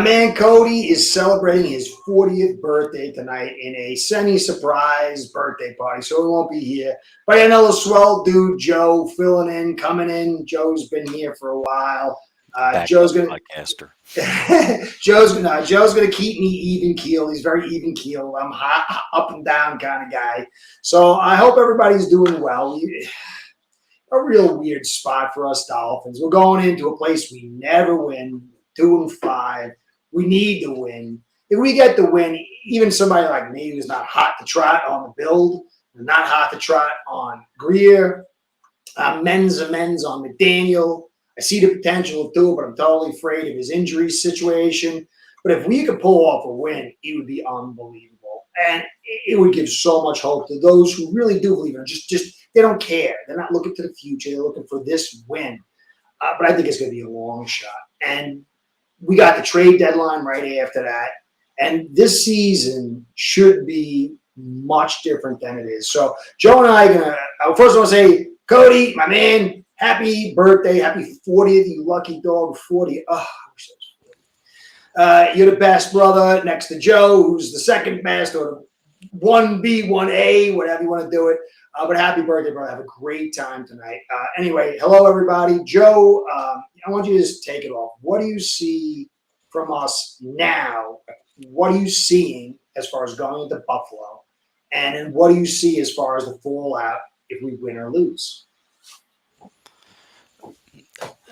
My man Cody is celebrating his 40th birthday tonight in a semi-surprise birthday party, so he won't be here. But I got another swell dude, Joe, filling in, coming in. Joe's been here for a while. Backup podcaster. Joe's gonna keep me even keeled. He's very even keeled. I'm hot, up and down kind of guy. So I hope everybody's doing well. A real weird spot for us Dolphins. We're going into a place we never win, 2-5. We need to win. If we get the win, even somebody like me who's not hot to trot on the build, not hot to trot on Greer, men's on McDaniel. I see the potential to do it, but I'm totally afraid of his injury situation. But if we could pull off a win, it would be unbelievable. And it would give so much hope to those who really do believe in it. Just they don't care. They're not looking to the future. They're looking for this win. But I think it's going to be a long shot. And we got the trade deadline right after that. And this season should be much different than it is. So Joe and I are going to, first I want to say, Cody, my man, happy birthday. Happy 40th, you lucky dog, 40. Oh, you're the best brother next to Joe, who's the second best, or 1B, 1A, whatever you want to do it. But happy birthday, brother. Have a great time tonight. Anyway, hello, everybody. Joe, I want you to just take it off. What do you see from us now? What are you seeing as far as going into Buffalo? And then what do you see as far as the fallout if we win or lose?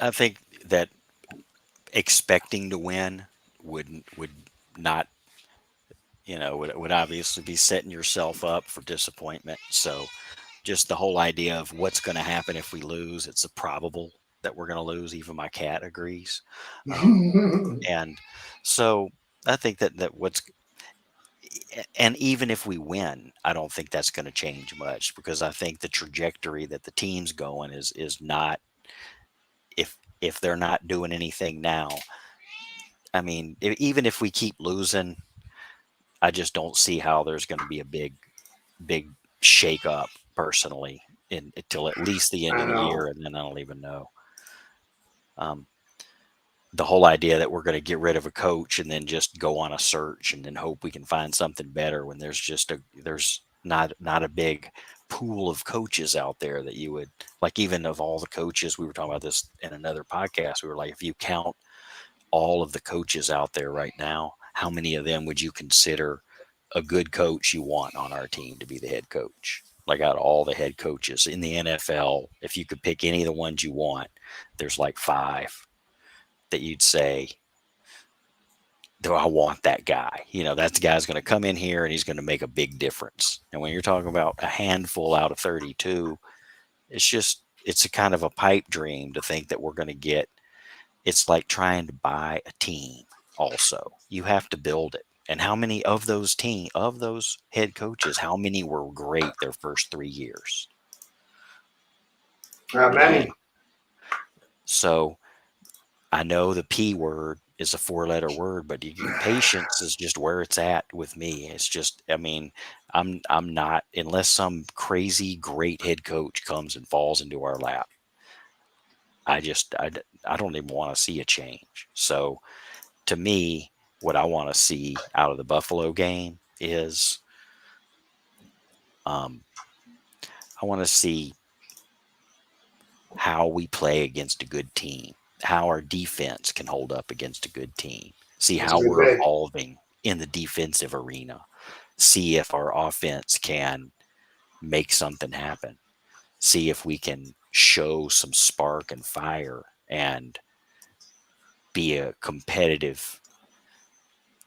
I think that expecting to win would not, would obviously be setting yourself up for disappointment. So just the whole idea of what's going to happen if we lose, it's a probable that we're going to lose. Even my cat agrees. And so I think that and even if we win, I don't think that's going to change much, because I think the trajectory that the team's going is not, if they're not doing anything now. I mean, even if we keep losing, I just don't see how there's going to be a big shake up personally until at least the end of the year, and then I don't even know. The whole idea that we're going to get rid of a coach and then just go on a search and then hope we can find something better, when there's not a big pool of coaches out there that you would like. Even of all the coaches, we were talking about this in another podcast, we were like, if you count all of the coaches out there right now, how many of them would you consider a good coach you want on our team to be the head coach? Like, out of all the head coaches in the NFL, if you could pick any of the ones you want, there's like 5 that you'd say, do I want that guy? That guy's going to come in here and he's going to make a big difference. And when you're talking about a handful out of 32, it's a kind of a pipe dream to think that we're going to get. It's like trying to buy a team also. You have to build it. And how many of those head coaches, how many were great their first 3 years? Many. So I know the P word is a 4-letter word, but patience is just where it's at with me. It's just, I mean, I'm not, unless some crazy great head coach comes and falls into our lap, I don't even want to see a change. So to me, what I want to see out of the Buffalo game is, I want to see how we play against a good team, how our defense can hold up against a good team, see how we're evolving in the defensive arena, see if our offense can make something happen, see if we can show some spark and fire and be a competitive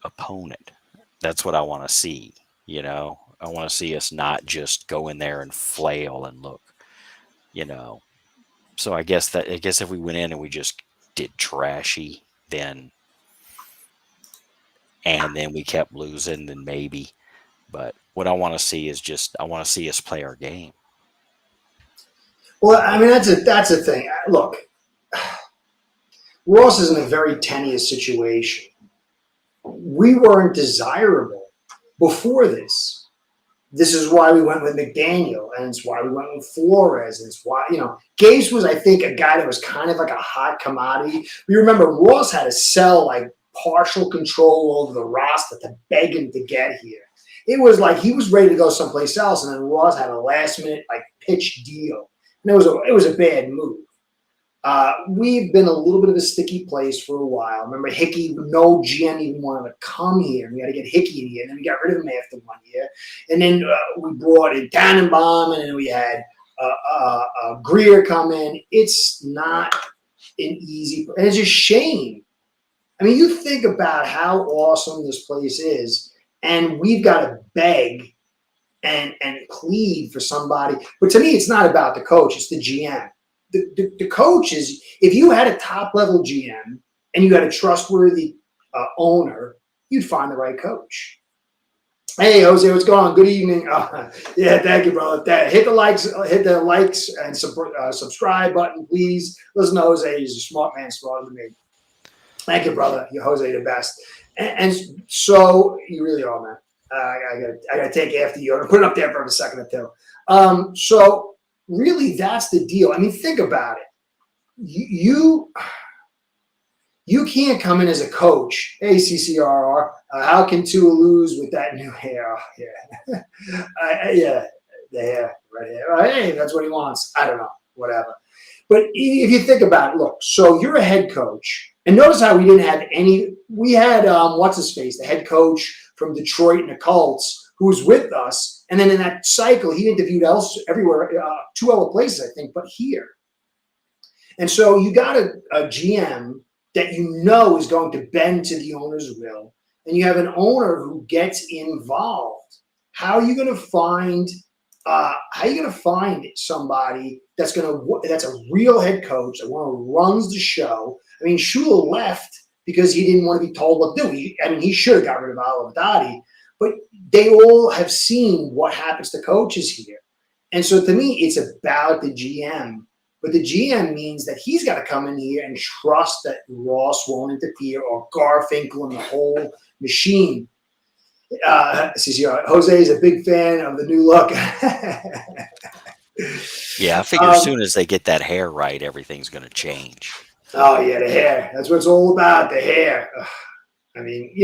opponent. That's what I want to see. I want to see us not just go in there and flail and look, So I guess if we went in and we just did trashy, and then we kept losing, then maybe. But what I want to see is I want to see us play our game. Well, I mean, that's a thing. Look, Ross is in a very tenuous situation. We weren't desirable before this. This is why we went with McDaniel, and it's why we went with Flores, and it's why, Gase was, I think, a guy that was kind of like a hot commodity. We remember Ross had to sell like partial control over the roster to beg him to get here. It was like he was ready to go someplace else, and then Ross had a last-minute pitch deal, and it was a bad move. We've been a little bit of a sticky place for a while. Remember, Hickey, no GM even wanted to come here. We had to get Hickey in here, and then we got rid of him after 1 year. And then we brought in Tannenbaum, and then we had Greer come in. It's not an easy, and it's a shame. I mean, you think about how awesome this place is, and we've got to beg and plead for somebody. But to me, it's not about the coach; it's the GM. The coach is, if you had a top-level GM and you had a trustworthy owner, you'd find the right coach. Hey, Jose, what's going on? Good evening. Yeah, thank you, brother. Hit the likes and subscribe button, please. Listen to Jose. He's a smart man, smarter than me. Thank you, brother. You're Jose the best. And so you really are, man. I got to take after you. I'm going to put it up there for a second or two. So really, that's the deal. I mean, think about it. You can't come in as a coach. Hey, CCRR, how can Tua lose with that new hair? Yeah, yeah, the hair right here. Hey, that's what he wants. I don't know, whatever. But if you think about it, look. So you're a head coach, and notice how we didn't have any. We had what's his face, the head coach from Detroit and the Colts, who was with us. And then in that cycle, he interviewed everywhere, 2 other places, I think, but here. And so you got a GM that you know is going to bend to the owner's will, and you have an owner who gets involved. How are you going to find? How are you going to find somebody that's a real head coach that runs the show? I mean, Shula left because he didn't want to be told what to do. He should have got rid of Alavdati. But they all have seen what happens to coaches here. And so to me, it's about the GM. But the GM means that he's got to come in here and trust that Ross won't interfere or Garfinkel and the whole machine. Jose is a big fan of the new look. Yeah, I figure as soon as they get that hair right, everything's going to change. Oh, yeah, the hair. That's what it's all about, the hair. I mean,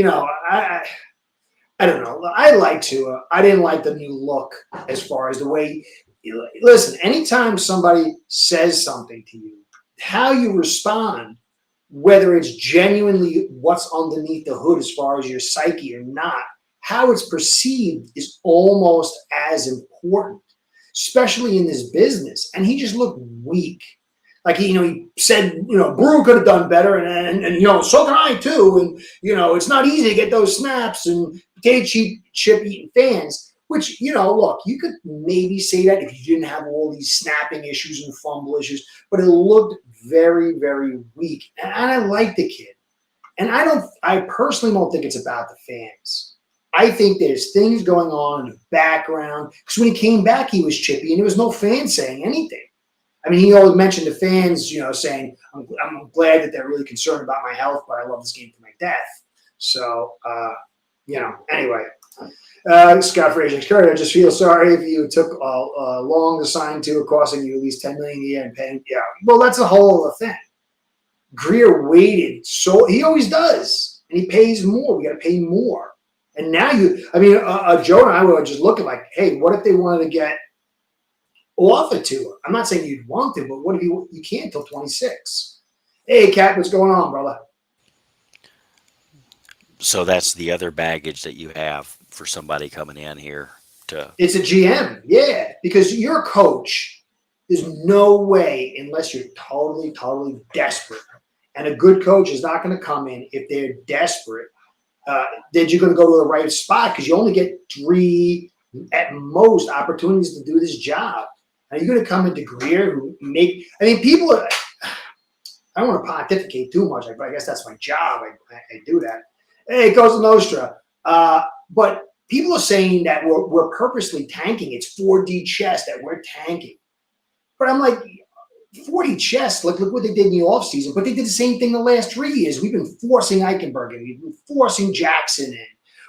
I don't know. I like Tua. I didn't like the new look as far as the way. Listen, anytime somebody says something to you, how you respond, whether it's genuinely what's underneath the hood as far as your psyche or not, how it's perceived is almost as important, especially in this business. And he just looked weak. Like, he said, Brew could have done better, and so can I too. And, it's not easy to get those snaps and potato chip eating fans, which, look, you could maybe say that if you didn't have all these snapping issues and fumble issues, but it looked very, very weak. And I like the kid. And I personally don't think it's about the fans. I think there's things going on in the background, because when he came back, he was chippy, and there was no fans saying anything. I mean, he always mentioned the fans, saying, I'm glad that they're really concerned about my health, but I love this game to my death. So, anyway. Scott Frazier, Curry, I just feel sorry if you took long to sign to, costing you at least $10 million a year and paying. Yeah, well, that's a whole other thing. Greer waited, so he always does, and he pays more. We got to pay more. And now Joe and I were just looking like, hey, what if they wanted to get offer to her? I'm not saying you'd want to, but what if you can't till 26? Hey, Kat, what's going on, brother? So that's the other baggage that you have for somebody coming in here to. It's a GM, yeah, because you're a coach. There's no way, unless you're totally, totally desperate. And a good coach is not going to come in if they're desperate. Then you're going to go to the right spot, because you only get 3 at most opportunities to do this job. Are you going to come into Greer who people are, I don't want to pontificate too much, but I guess that's my job. I do that. Hey, Cosa Nostra. But people are saying that we're purposely tanking. It's 4D chess that we're tanking. But I'm like, 4D chess, look what they did in the offseason. But they did the same thing the last 3 years. We've been forcing Eichenberg in. We've been forcing Jackson in.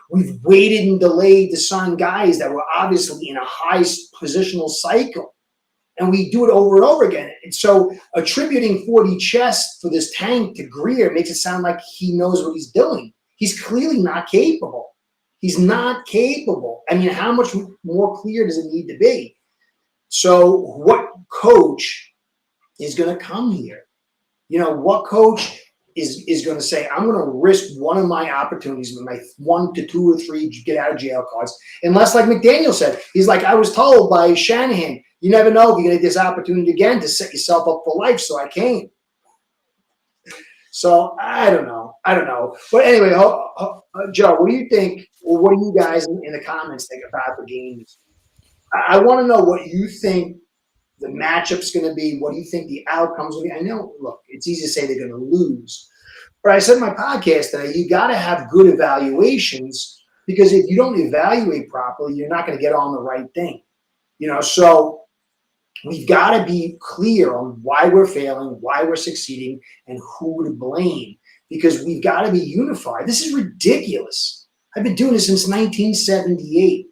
We've waited and delayed to sign guys that were obviously in a high positional cycle. And we do it over and over again. And so attributing 40 chests for this tank to Greer makes it sound like he knows what he's doing. He's clearly not capable. He's not capable. I mean, how much more clear does it need to be? So what coach is going to come here? What coach is going to say, I'm going to risk one of my opportunities with my 1 to 2 or 3 get out of jail cards. Unless, like McDaniel said, he's like, I was told by Shanahan, you never know if you're going to get this opportunity again to set yourself up for life. So I came. So I don't know. But anyway, Joe, what do you think, or what do you guys in the comments think about the games? I want to know what you think the matchup's going to be. What do you think the outcome's going to be? I know, look, it's easy to say they're going to lose. But I said in my podcast today, you got to have good evaluations, because if you don't evaluate properly, you're not going to get on the right thing. So we've got to be clear on why we're failing, why we're succeeding, and who to blame, because we've got to be unified. This is ridiculous. I've been doing this since 1978.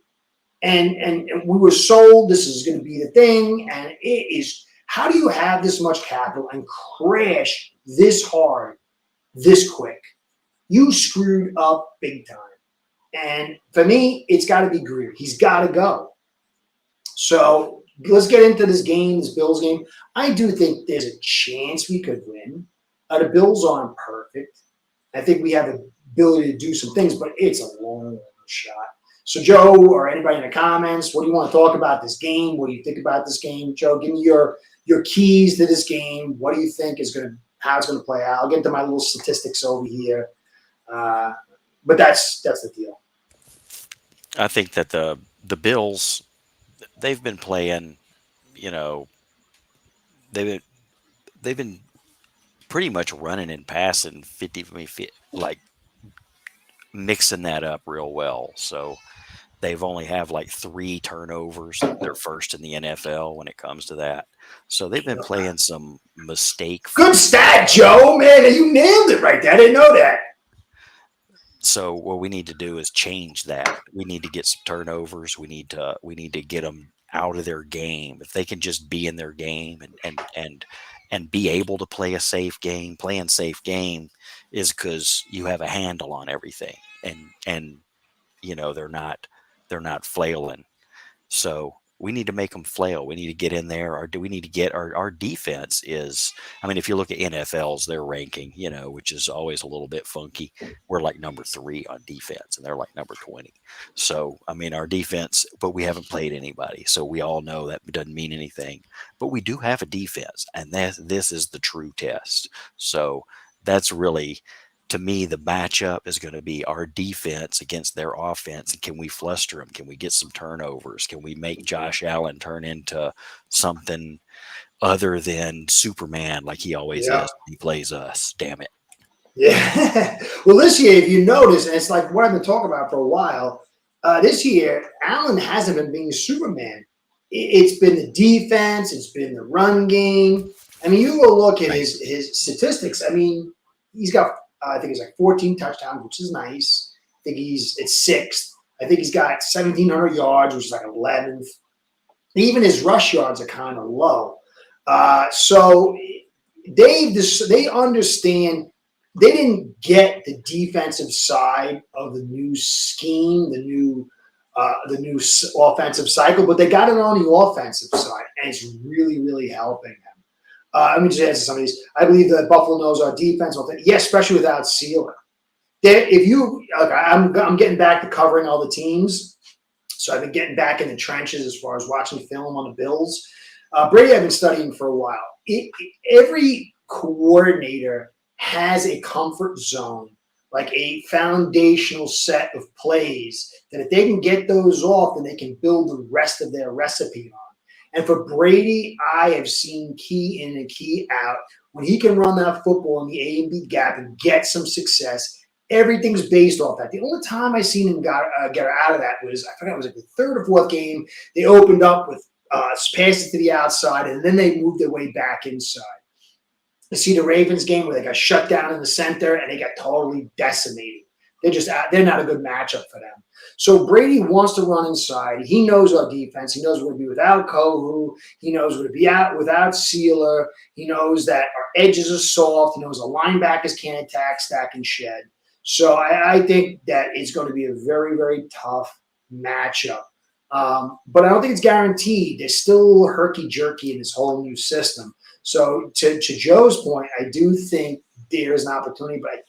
And we were sold this is going to be the thing, and it is. How do you have this much capital and crash this hard, this quick? You screwed up big time. And for me, it's got to be Greer. He's got to go. So let's get into this game, this Bills game. I do think there's a chance we could win. The Bills aren't perfect. I think we have the ability to do some things, but it's a long shot. So, Joe, or anybody in the comments, what do you want to talk about this game? What do you think about this game? Joe, give me your keys to this game. What do you think how it's going to play out? I'll get to my little statistics over here. But that's the deal. I think that the Bills, they've been playing, they've been pretty much running and passing 50, like mixing that up real well. So they've only have like 3 turnovers. They're first in the NFL when it comes to that. So they've been playing some mistake. Good stat, Joe. Man, you nailed it right there. I didn't know that. So what we need to do is change that. We need to get some turnovers. We need to get them out of their game. If they can just be in their game and be able to play a safe game. Playing safe game is because you have a handle on everything, and they're not flailing. So we need to make them flail. We need to get in there. Or do we need to get our defense is, I mean, if you look at NFL's, their ranking, which is always a little bit funky. We're like number 3 on defense and they're like number 20. So, I mean, our defense, but we haven't played anybody. So we all know that doesn't mean anything, but we do have a defense, and this is the true test. So that's really, to me, the matchup is going to be our defense against their offense. And can we fluster them? Can we get some turnovers? Can we make Josh Allen turn into something other than Superman like he always is? He plays us. Damn it. Yeah. Well, this year, if you notice, and it's like what I've been talking about for a while, this year, Allen hasn't been being Superman. It's been the defense. It's been the run game. I mean, you will look at his statistics. I mean, he's got – I think he's like 14 touchdowns, which is nice. I think it's 6th. I think he's got 1,700 yards, which is like 11th. Even his rush yards are kind of low. So they understand. They didn't get the defensive side of the new scheme, the new offensive cycle, but they got it on the offensive side, and it's really, really helping them. Let me just answer some of these. I believe that Buffalo knows our defense. Yes, especially without Sealer. I'm getting back to covering all the teams, so I've been getting back in the trenches as far as watching film on the Bills. Brady, I've been studying for a while. Every coordinator has a comfort zone, like a foundational set of plays that if they can get those off, then they can build the rest of their recipe on. And for Brady, I have seen key in and key out. When he can run that football in the A and B gap and get some success, everything's based off that. The only time I seen him get out of that was, I forgot, it was like the 3rd or 4th game. They opened up with passes to the outside, and then they moved their way back inside. You see the Ravens game where they got shut down in the center and they got totally decimated. they're not a good matchup for them. So Brady wants to run inside. He knows our defense. He knows we're going to be without Kohu. He knows we're going to be out without Sealer. He knows that our edges are soft. He knows the linebackers can't attack, stack, and shed. So I think that it's going to be a very, very tough matchup. But I don't think it's guaranteed. There's still a little herky-jerky in this whole new system. So to Joe's point, I do think there's an opportunity, but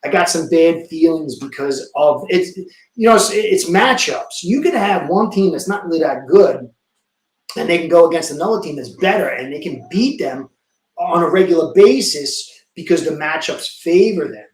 I got some bad feelings because of it's it's matchups. You can have one team that's not really that good, and they can go against another team that's better, and they can beat them on a regular basis because the matchups favor them.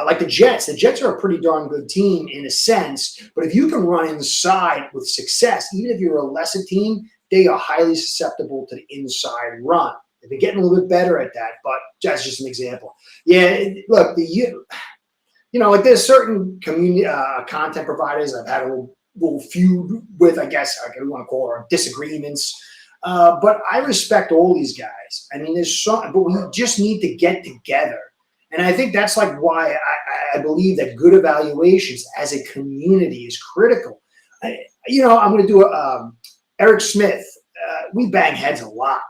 Like the Jets. The Jets are a pretty darn good team in a sense, but if you can run inside with success, even if you're a lesser team, they are highly susceptible to the inside run. They're getting a little bit better at that, but that's just an example. Yeah, look, like there's certain community content providers I've had a little feud with, I guess, we want to call it, disagreements. But I respect all these guys. I mean, but we just need to get together. And I think that's like why I believe that good evaluations as a community is critical. I'm going to do Eric Smith. We bang heads a lot.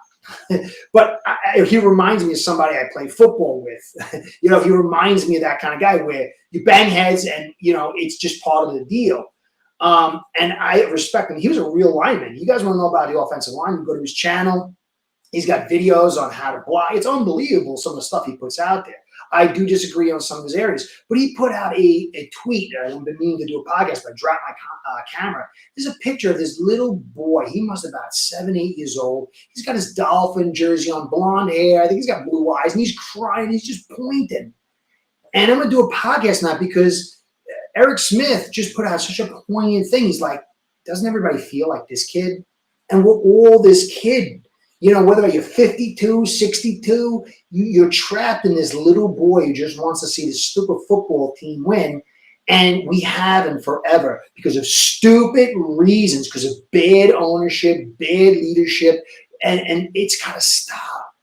But he reminds me of somebody I play football with. He reminds me of that kind of guy where you bang heads and, it's just part of the deal. And I respect him. He was a real lineman. You guys want to know about the offensive line, you go to his channel. He's got videos on how to block. It's unbelievable, some of the stuff he puts out there. I do disagree on some of his areas, but he put out a tweet. I've been meaning to do a podcast, but I dropped my camera. There's a picture of this little boy. He must have about 7, 8 years old. He's got his Dolphin jersey on, blonde hair. I think he's got blue eyes, and he's crying. He's just pointing. And I'm going to do a podcast now because Eric Smith just put out such a poignant thing. He's like, doesn't everybody feel like this kid? And we're all this kid. Whether you're 52, 62, you're trapped in this little boy who just wants to see this stupid football team win. And we haven't forever because of stupid reasons, because of bad ownership, bad leadership. And it's got to stop.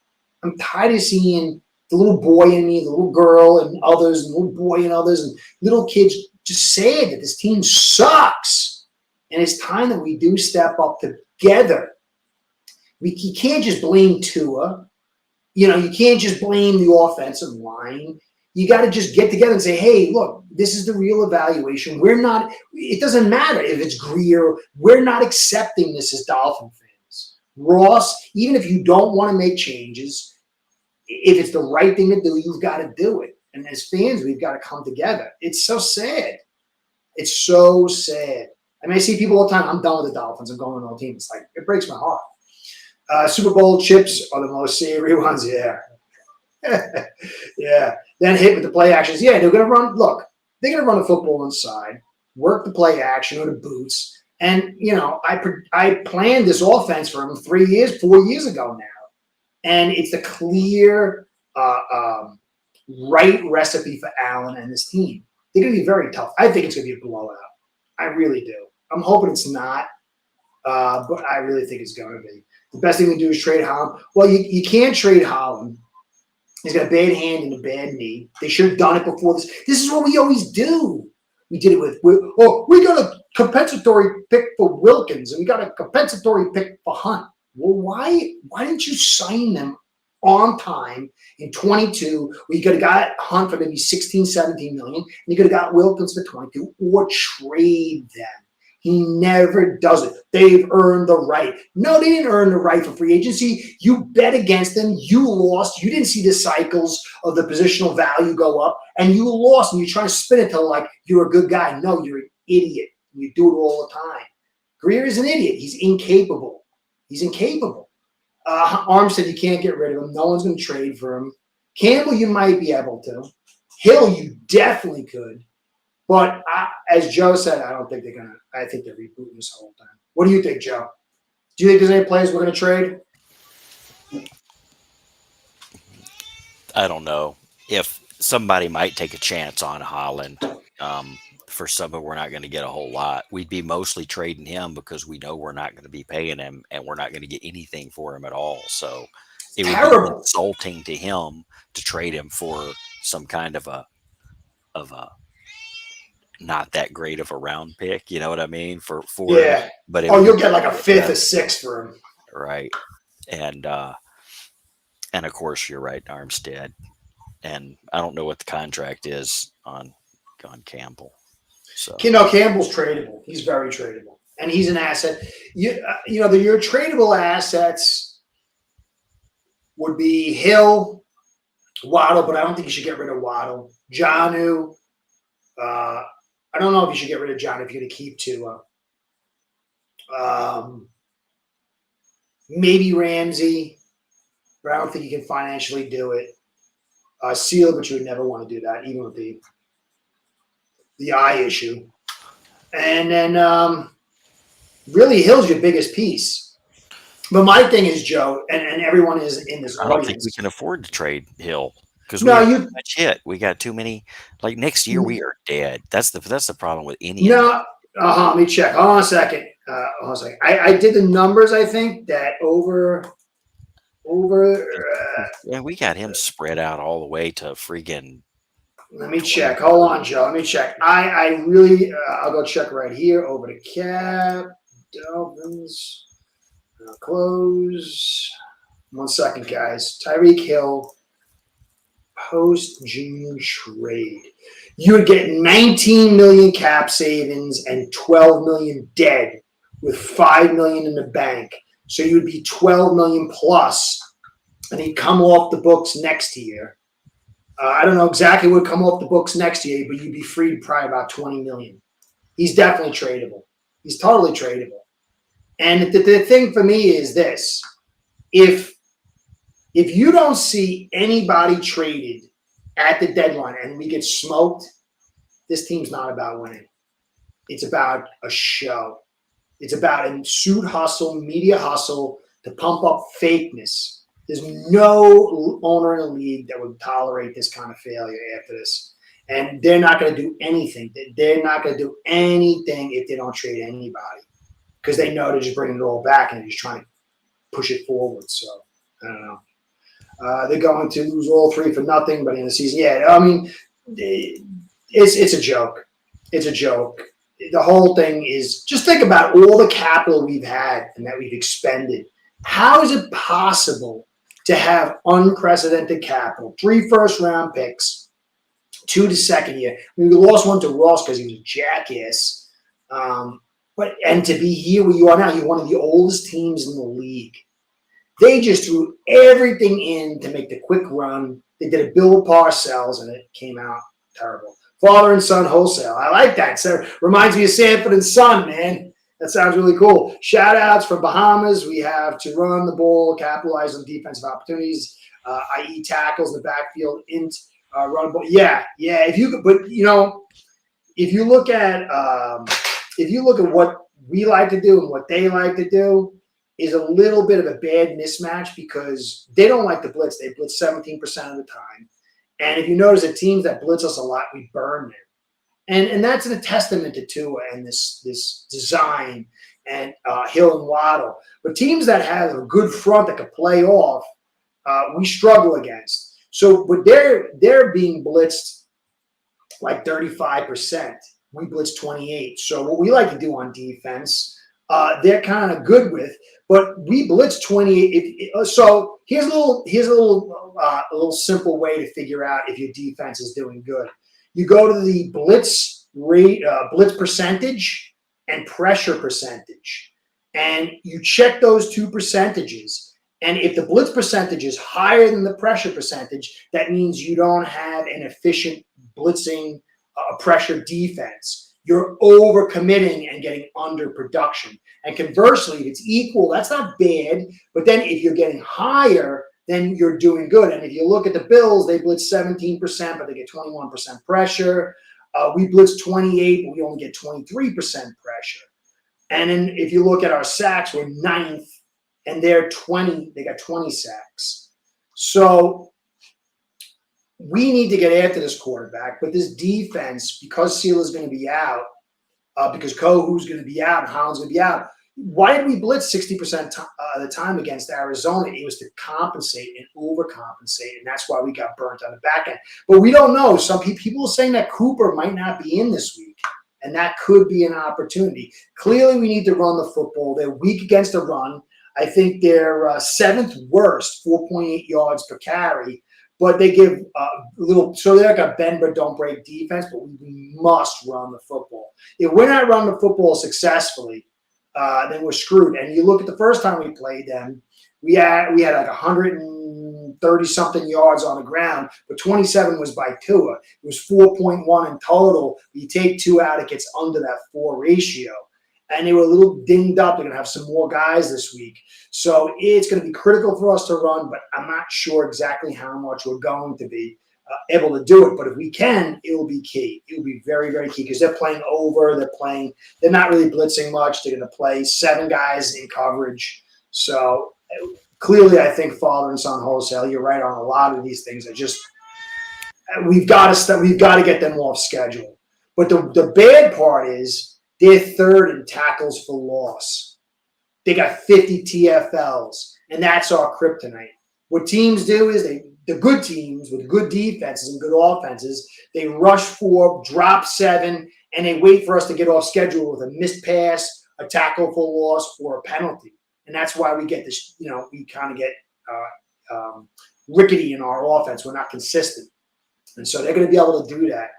I'm tired of seeing the little boy in me, the little girl and others, and the little boy and others, and little kids just saying that this team sucks. And it's time that we do step up together. You can't just blame Tua. You can't just blame the offensive line. You got to just get together and say, hey, look, this is the real evaluation. It doesn't matter if it's Greer. We're not accepting this as Dolphin fans. Ross, even if you don't want to make changes, if it's the right thing to do, you've got to do it. And as fans, we've got to come together. It's so sad. It's so sad. I mean, I see people all the time, I'm done with the Dolphins. I'm going on another team. It's like, it breaks my heart. Super Bowl chips are the most savory ones. Yeah. Yeah. Then hit with the play actions. Yeah, they're going to run. Look, they're going to run the football inside, work the play action or the boots. And, I planned this offense for them 4 years ago now. And it's the clear right recipe for Allen and this team. They're going to be very tough. I think it's going to be a blowout. I really do. I'm hoping it's not, but I really think it's going to be. The best thing we do is trade Holland. Well, you can't trade Holland. He's got a bad hand and a bad knee. They should have done it before this. This is what we always do. We did it we got a compensatory pick for Wilkins and we got a compensatory pick for Hunt. Well, why didn't you sign them on time in 22? We could have got Hunt for maybe 16, 17 million, and you could have got Wilkins for 22 or trade them. He never does it. They've earned the right. No, they didn't earn the right for free agency. You bet against them. You lost. You didn't see the cycles of the positional value go up, and you lost, and you're trying to spin it to like you're a good guy. No, you're an idiot. You do it all the time. Greer is an idiot. He's incapable. Armstead, you can't get rid of him. No one's going to trade for him. Campbell, you might be able to. Hill, you definitely could. But as Joe said, I don't think they're going to. I think they're rebooting this whole time. What do you think, Joe? Do you think there's any players we're going to trade? I don't know. If somebody might take a chance on Holland, for something we're not going to get a whole lot, we'd be mostly trading him because we know we're not going to be paying him and we're not going to get anything for him at all. So it would be insulting to him to trade him for some kind of a not that great of a round pick. You know what I mean? For him, Yeah. but it Oh, would be you'll get like a fifth yeah, or sixth for him. right. And of course you're right, Armstead. And I don't know what the contract is on Campbell. So Campbell's tradable. He's very tradable, and he's an asset. Your tradable assets would be Hill, Waddle, but I don't think you should get rid of Waddle. Jonnu. I don't know if you should get rid of John if you're going to keep Tua. Maybe Ramsey, but I don't think you can financially do it. Seal, but you would never want to do that, even with the eye issue. And then really Hill's your biggest piece. But my thing is, Joe, and everyone is in this I don't think audience. we can afford to trade Hill because we No, have you too much hit. We got too many. Like next year, we are dead. That's the problem with any of no. Let me check. Hold on a second. Hold on a second. I did the numbers. I think that over. and we got him spread out all the way to freaking Let me 20. check. Hold on, Joe. Let me check. I really. I'll go check right here. Over to cap. Dolphins. Close. 1 second, guys. Tyreek Hill. Post-June trade. You would get 19 million cap savings and 12 million dead with 5 million in the bank. So you would be 12 million plus, and he'd come off the books next year. I don't know exactly what would come off the books next year, but you'd be free to probably about 20 million. He's definitely tradable. He's totally tradable. And the thing for me is this: if you don't see anybody traded at the deadline and we get smoked, this team's not about winning. It's about a show. It's about a suit hustle, media hustle to pump up fakeness. There's no owner in the league that would tolerate this kind of failure after this. And they're not going to do anything. They're not going to do anything if they don't trade anybody because they know they're just bringing it all back and they're just trying to push it forward. So, I don't know. They're going to lose all three for nothing by the end of the season. Yeah, I mean, it's a joke. It's a joke. The whole thing is just think about all the capital we've had and that we've expended. How is it possible to have unprecedented capital? 3 first-round picks, 2 the second year. I mean, we lost one to Ross because he was a jackass. And to be here where you are now, you're one of the oldest teams in the league. They just threw everything in to make the quick run. They did a Bill Parcells, and it came out terrible. Father and son wholesale. I like that. So reminds me of Sanford and Son, man. That sounds really cool. Shout outs from Bahamas. We have to run the ball, capitalize on defensive opportunities, i.e. tackles in the backfield, run the ball. Yeah. If you look at what we like to do and what they like to do, is a little bit of a bad mismatch because they don't like to blitz. They blitz 17% of the time. And if you notice that teams that blitz us a lot, we burn them. And that's a testament to Tua and this design and Hill and Waddle. But teams that have a good front that can play off, we struggle against. So, but they're being blitzed like 35%. We blitz 28%. So what we like to do on defense, they're kind of good with, but we blitz 28. So here's a little simple way to figure out if your defense is doing good. You go to the blitz rate, blitz percentage, and pressure percentage, and you check those 2 percentages. And if the blitz percentage is higher than the pressure percentage, that means you don't have an efficient blitzing pressure defense. You're overcommitting and getting under production. And conversely, if it's equal, that's not bad. But then if you're getting higher, then you're doing good. And if you look at the Bills, they blitz 17%, but they get 21% pressure. We blitz 28, but we only get 23% pressure. And then if you look at our sacks, we're 9th, and they're 20. They got 20 sacks. So we need to get after this quarterback, but this defense, because Seal is going to be out, because Kohu's going to be out, and Holland's going to be out, Why did we blitz 60% of the time against Arizona? It was to compensate and overcompensate, and that's why we got burnt on the back end. But we don't know. Some people are saying that Cooper might not be in this week, and that could be an opportunity. Clearly, we need to run the football. They're weak against the run. I think they're seventh worst, 4.8 yards per carry. But they give so they're like a bend but don't break defense, but we must run the football. If we're not running the football successfully, then we're screwed. And you look at the first time we played them, we had like 130 something yards on the ground, but 27 was by Tua. It was 4.1 in total. You take 2 out, it gets under that 4 ratio. And they were a little dinged up. They're going to have some more guys this week. So it's going to be critical for us to run, but I'm not sure exactly how much we're going to be able to do it. But if we can, it will be key. It will be very, very key because they're playing over. They're not really blitzing much. They're going to play 7 guys in coverage. So clearly, I think father and son wholesale, you're right on a lot of these things. We've got to get them off schedule. But the bad part is, they're third in tackles for loss. They got 50 TFLs, and that's our kryptonite. What teams do is the good teams with good defenses and good offenses, they rush 4, drop 7, and they wait for us to get off schedule with a missed pass, a tackle for loss, or a penalty. And that's why we get this, we kind of get rickety in our offense. We're not consistent. And so they're going to be able to do that.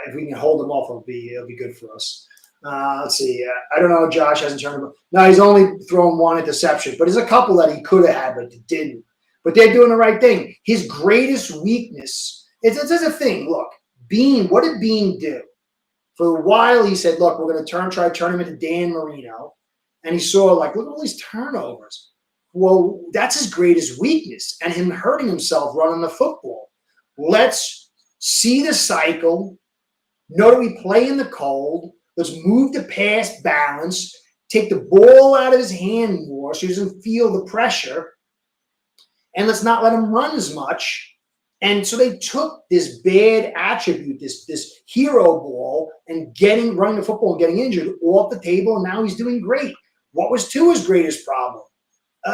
If we can hold them off, it'll be good for us. Let's see. I don't know. Josh hasn't turned him. No, he's only thrown 1 interception, but there's a couple that he could have had, but didn't. But they're doing the right thing. His greatest weakness, it's a thing. Look, Bean, what did Bean do? For a while, he said, look, we're going to try to turn him into Dan Marino. And he saw, look at all these turnovers. Well, that's his greatest weakness, and him hurting himself running the football. Let's see the cycle. Know that we play in the cold. Let's move the pass balance, take the ball out of his hand more so he doesn't feel the pressure, and let's not let him run as much. And so they took this bad attribute, this hero ball, and running the football and getting injured off the table, and now he's doing great. What was Tua's greatest problem?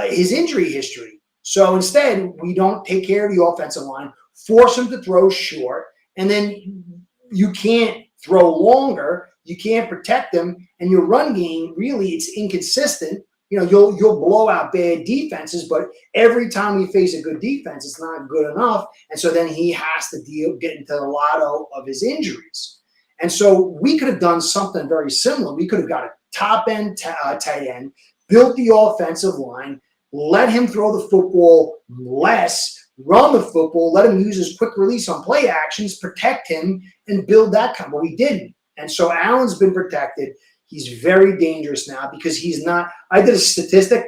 His injury history. So instead, we don't take care of the offensive line, force him to throw short, and then you can't throw longer. You can't protect them, and your run game, really, it's inconsistent. You'll blow out bad defenses, but every time we face a good defense, it's not good enough. And so then he has to get into the lotto of his injuries. And so we could have done something very similar. We could have got a top-end tight end, built the offensive line, let him throw the football less, run the football, let him use his quick release on play actions, protect him, and build that kind. But we didn't. And so Allen's been protected. He's very dangerous now because he's not. I did a statistic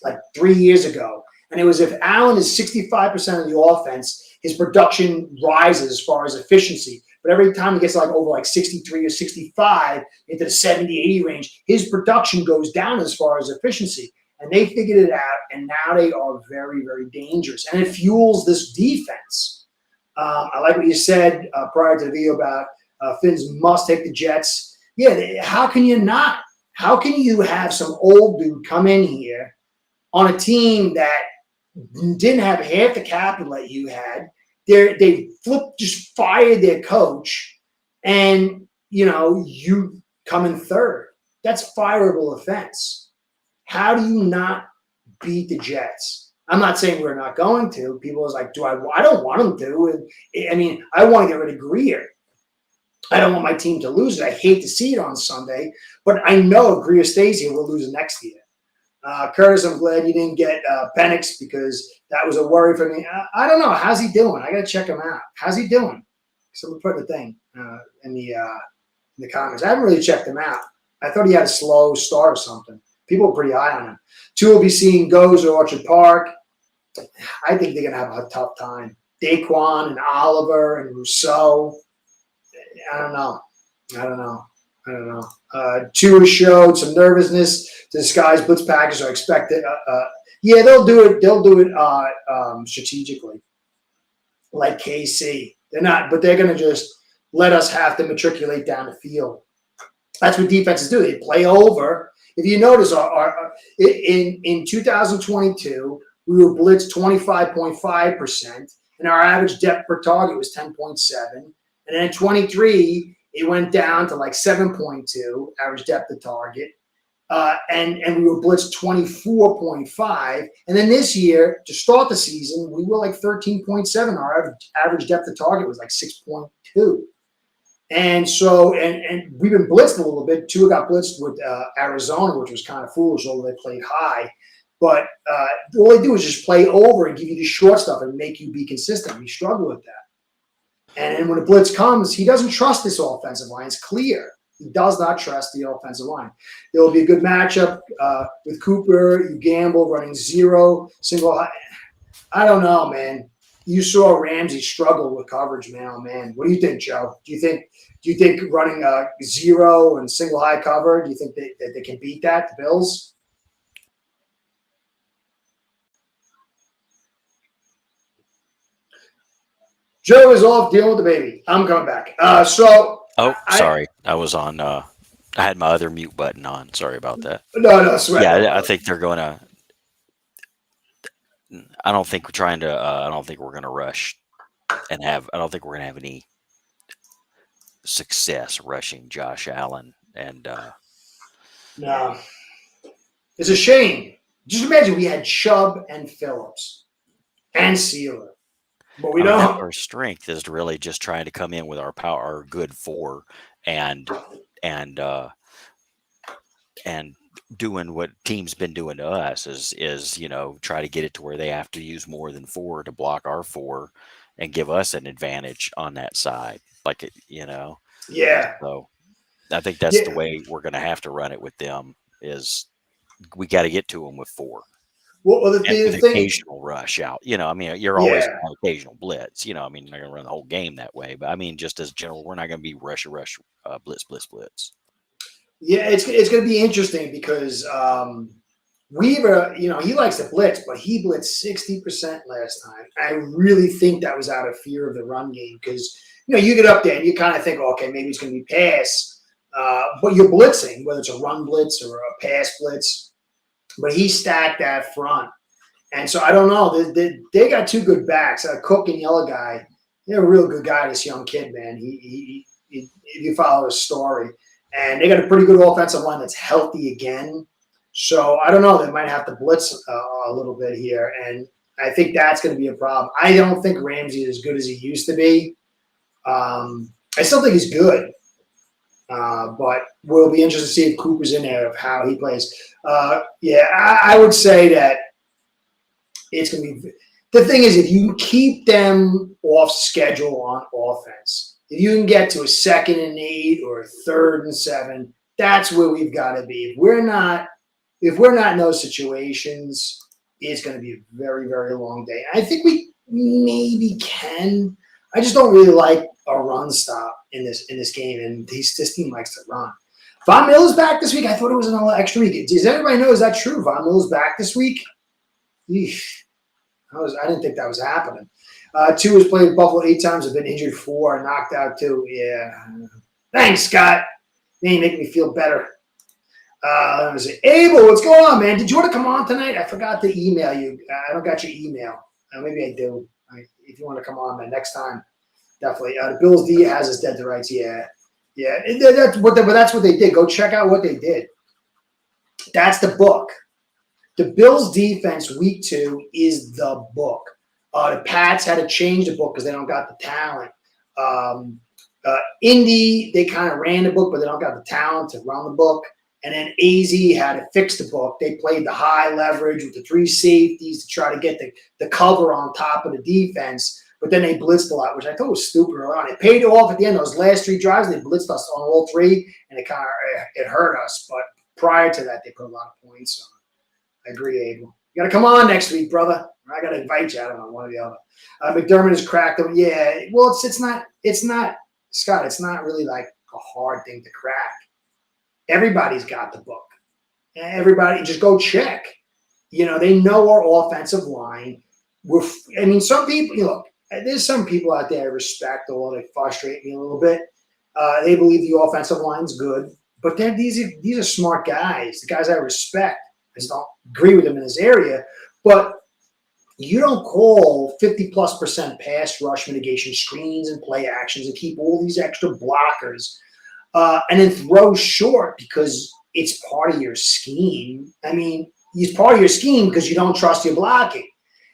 like 3 years ago, and it was if Allen is 65% of the offense, his production rises as far as efficiency. But every time he gets over 63 or 65 into the 70, 80 range, his production goes down as far as efficiency. And they figured it out, and now they are very, very dangerous. And it fuels this defense. I like what you said prior to the video about Finns must take the Jets. Yeah, how can you not? How can you have some old dude come in here on a team that didn't have half the capital that you had? They just fired their coach, and you come in third. That's fireable offense. How do you not beat the Jets? I'm not saying we're not going to. People are like, I don't want them to. And, I want to get rid of Greer. I don't want my team to lose it. I hate to see it on Sunday, but I know if Greer stays here, we'll lose it next year. Curtis, I'm glad you didn't get Penix because that was a worry for me. I don't know. How's he doing? I got to check him out. How's he doing? Someone put the thing in the comments. I haven't really checked him out. I thought he had a slow start or something. People are pretty high on him. Two will be seeing Goes or Orchard Park. I think they're going to have a tough time. Daquan and Oliver and Rousseau. I don't know. Tua showed some nervousness to disguise blitz package. I expect it. Yeah, they'll do it. They'll do it strategically, like KC. They're not, but they're going to just let us have to matriculate down the field. That's what defenses do. They play over. If you notice, in 2022, we were blitzed 25.5%, and our average depth per target was 10.7. And then in 23, it went down to like 7.2 average depth of target. And we were blitzed 24.5. And then this year, to start the season, we were like 13.7. Our average depth of target was like 6.2. And so, and we've been blitzed a little bit. Tua got blitzed with Arizona, which was kind of foolish, although they played high. But all they do is just play over and give you the short stuff and make you be consistent. We struggle with that. And when the blitz comes, he doesn't trust this offensive line. It's clear. He does not trust the offensive line. There will be a good matchup with Cooper. You gamble running zero, single high. I don't know, man. You saw Ramsey struggle with coverage, man. Oh, man. What do you think, Joe? Do you think running zero and single high cover, do you think that they can beat that, the Bills? Joe is off dealing with the baby. I'm coming back. Sorry. I was on I had my other mute button on. Sorry about that. No, sweat. Yeah, I think they're going to I don't think we're going to rush and I don't think we're going to have any success rushing Josh Allen and no. It's a shame. Just imagine we had Chubb and Phillips and Sealer. But we don't. Our strength is really just trying to come in with our power, our good four, and doing what teams been doing to us is try to get it to where they have to use more than four to block our four, and give us an advantage on that side. Yeah. So I think that's the way we're going to have to run it with them. Is we got to get to them with four. Well, the thing, occasional rush out, you're always going to have occasional blitz, you're not going to run the whole game that way, but just as general, we're not going to be rush, blitz. Yeah, it's going to be interesting because Weaver, he likes to blitz, but he blitzed 60% last time. I really think that was out of fear of the run game because, you get up there and you kind of think, okay, maybe it's going to be pass, but you're blitzing, whether it's a run blitz or a pass blitz. But he stacked that front. And so I don't know. They got two good backs. Cook and Yellow guy. They're a real good guy, this young kid, man. He if you follow his story. And they got a pretty good offensive line that's healthy again. So I don't know. They might have to blitz a little bit here. And I think that's going to be a problem. I don't think Ramsey is as good as he used to be. I still think he's good. But we'll be interested to see if Cooper's in there, of how he plays. I would say that it's going to be – the thing is, if you keep them off schedule on offense, if you can get to a 2nd and 8 or a 3rd and 7, that's where we've got to be. If we're not in those situations, it's going to be a very, very long day. I think we maybe can. I just don't really like a run stop in this game, and this team likes to run. Von Miller's back this week. I thought it was another extra week. Does everybody know, is that true? Von Miller's back this week? Eesh. I didn't think that was happening. Two has played Buffalo 8 times, have been injured 4, knocked out 2. Yeah. Thanks, Scott. You making me feel better. Let me see. Abel, what's going on, man? Did you want to come on tonight? I forgot to email you. I don't got your email. Maybe I do. If you want to come on, man, next time, definitely. The Bills D has us dead to rights. Yeah. That's what they did. Go check out what they did. That's the book. The Bills defense week 2 is the book. The Pats had to change the book because they don't got the talent. Indy, they kind of ran the book, but they don't got the talent to run the book. And then AZ had to fix the book. They played the high leverage with the 3 safeties to try to get the cover on top of the defense. But then they blitzed a lot, which I thought was stupid early on. It paid off at the end. Those last 3 drives, they blitzed us on all 3, and it hurt us. But prior to that, they put a lot of points on. I agree, Abel. You got to come on next week, brother. I got to invite you. I don't know, one or the other. McDermott has cracked them. Yeah, well, it's not, Scott, it's not really like a hard thing to crack. Everybody's got the book. Everybody, just go check. They know our offensive line. Some people, look, there's some people out there I respect, although they frustrate me a little bit. They believe the offensive line's good, But then these are smart guys, the guys I respect. I just don't agree with them in this area. But you don't call 50+% pass rush mitigation screens and play actions and keep all these extra blockers and then throw short because it's part of your scheme. I mean, it's part of your scheme because you don't trust your blocking.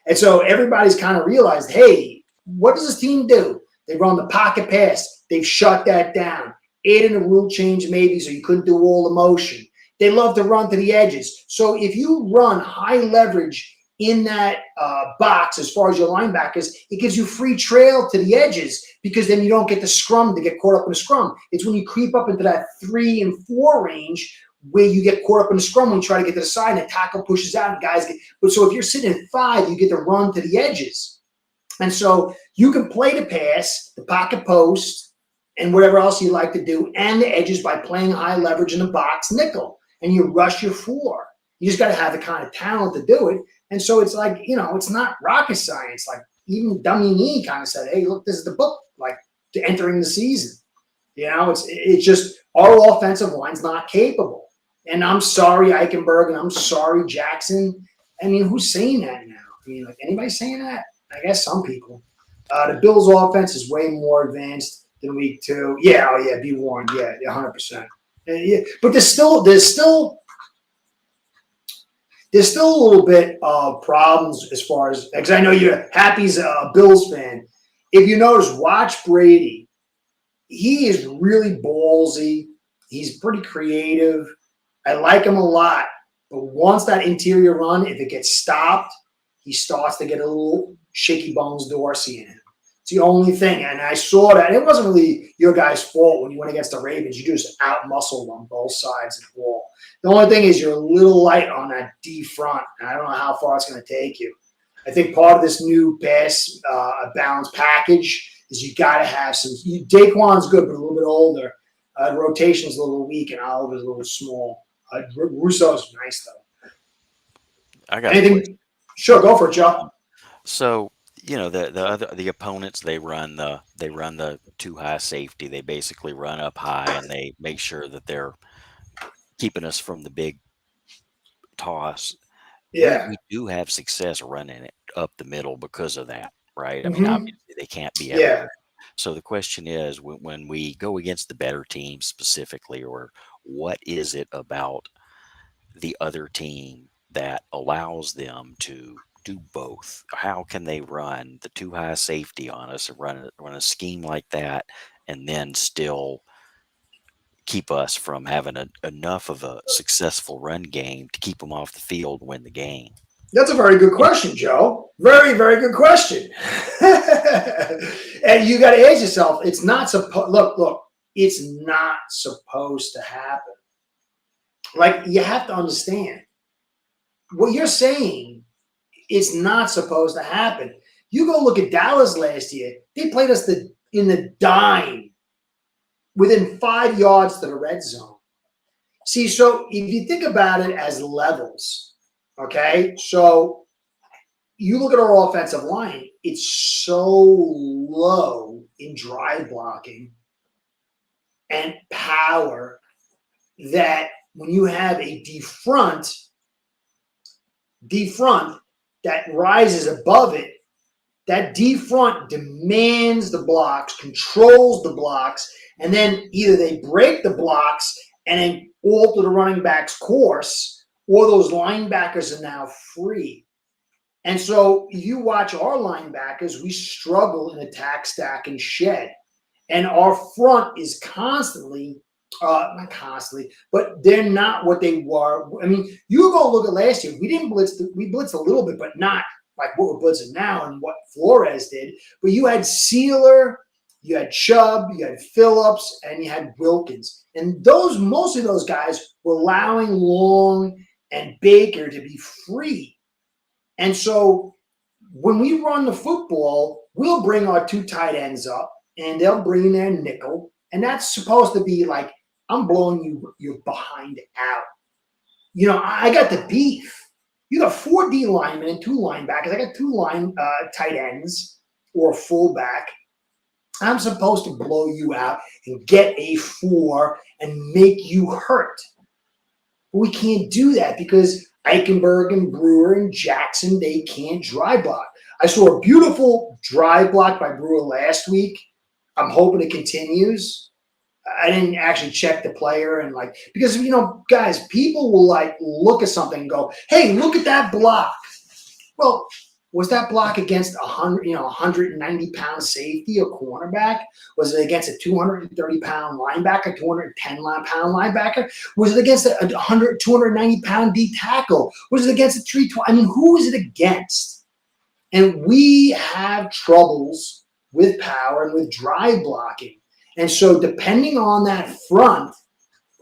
And so everybody's kind of realized, hey, what does this team do? They run the pocket pass. They've shut that down. Add in a rule change maybe so you couldn't do all the motion. They love to run to the edges. So if you run high leverage in that box as far as your linebackers, it gives you free trail to the edges because then you don't get the scrum to get caught up in the scrum. It's when you creep up into that 3 and 4 range where you get caught up in the scrum when you try to get to the side and the tackle pushes out and guys get – but so if you're sitting at 5, you get to run to the edges. And so you can play the pass, the pocket post, and whatever else you like to do, and the edges by playing high leverage in the box nickel. And you rush your 4. You just got to have the kind of talent to do it. And so it's like, it's not rocket science. Like even Dummy Me kind of said, hey, look, this is the book, like to entering the season. It's just our offensive line's not capable. And I'm sorry, Eichenberg, and I'm sorry, Jackson. I mean, who's saying that now? I mean, like anybody saying that? I guess some people. The Bills' offense is way more advanced than week 2. Yeah, be warned. Yeah, 100%. Yeah, but there's still a little bit of problems as far as – because I know Happy's a Bills fan. If you notice, watch Brady. He is really ballsy. He's pretty creative. I like him a lot. But once that interior run, if it gets stopped, he starts to get a little shaky bones Dorsey in him. It's the only thing. And I saw that. It wasn't really your guys' fault when you went against the Ravens. You just out-muscled on both sides of the ball. The only thing is you're a little light on that D front. And I don't know how far it's going to take you. I think part of this new pass balance package is you got to have some – Daquan's good, but a little bit older. Rotation's a little weak, and Oliver's a little small. Russo's nice, though. I got anything. Sure, go for it, Joe. So the opponents they run the too high safety. They basically run up high and they make sure that they're keeping us from the big toss. Yeah. We do have success running it up the middle because of that, right? I mean, Mm-hmm. obviously they can't be Yeah. everywhere. So the question is, when we go against the better team specifically, or what is it about the other team that allows them to do both? How can they run the too high safety on us and run a scheme like that and then still keep us from having enough of a successful run game to keep them off the field and win the game? That's a very good question, Joe. Very, very good question. And you got to ask yourself, it's not supposed. Look, it's not supposed to happen. Like, you have to understand what you're saying. It's not supposed to happen. You go look at Dallas last year. They played us in the dime within 5 yards to the red zone. See, so if you think about it as levels, okay, so you look at our offensive line, it's so low in drive blocking and power that when you have a D front that rises above it, that D front demands the blocks, controls the blocks, and then either they break the blocks and then alter the running back's course, or those linebackers are now free. And so you watch our linebackers, we struggle in attack, stack, and shed. And our front is constantly, not constantly, but they're not what they were. I mean, you go look at last year. We didn't blitz. We blitzed a little bit, but not like what we're blitzing now and what Flores did. But you had Sealer, you had Chubb, you had Phillips, and you had Wilkins. And most of those guys were allowing Long and Baker to be free. And so when we run the football, we'll bring our 2 tight ends up, and they'll bring in their nickel. And that's supposed to be like, I'm blowing your behind out. I got the beef. You got 4 D linemen and 2 linebackers. I got 2 tight ends or a fullback. I'm supposed to blow you out and get a 4 and make you hurt. But we can't do that because Eichenberg and Brewer and Jackson, they can't dry block. I saw a beautiful dry block by Brewer last week. I'm hoping it continues. I didn't actually check the player and because, guys, people will look at something and go, hey, look at that block. Well, was that block against 190-pound safety or cornerback? Was it against a 230-pound linebacker, 210-pound linebacker? Was it against a 290-pound D tackle? Was it against a 320? I mean, who is it against? And we have troubles with power and with dry blocking. And so depending on that front,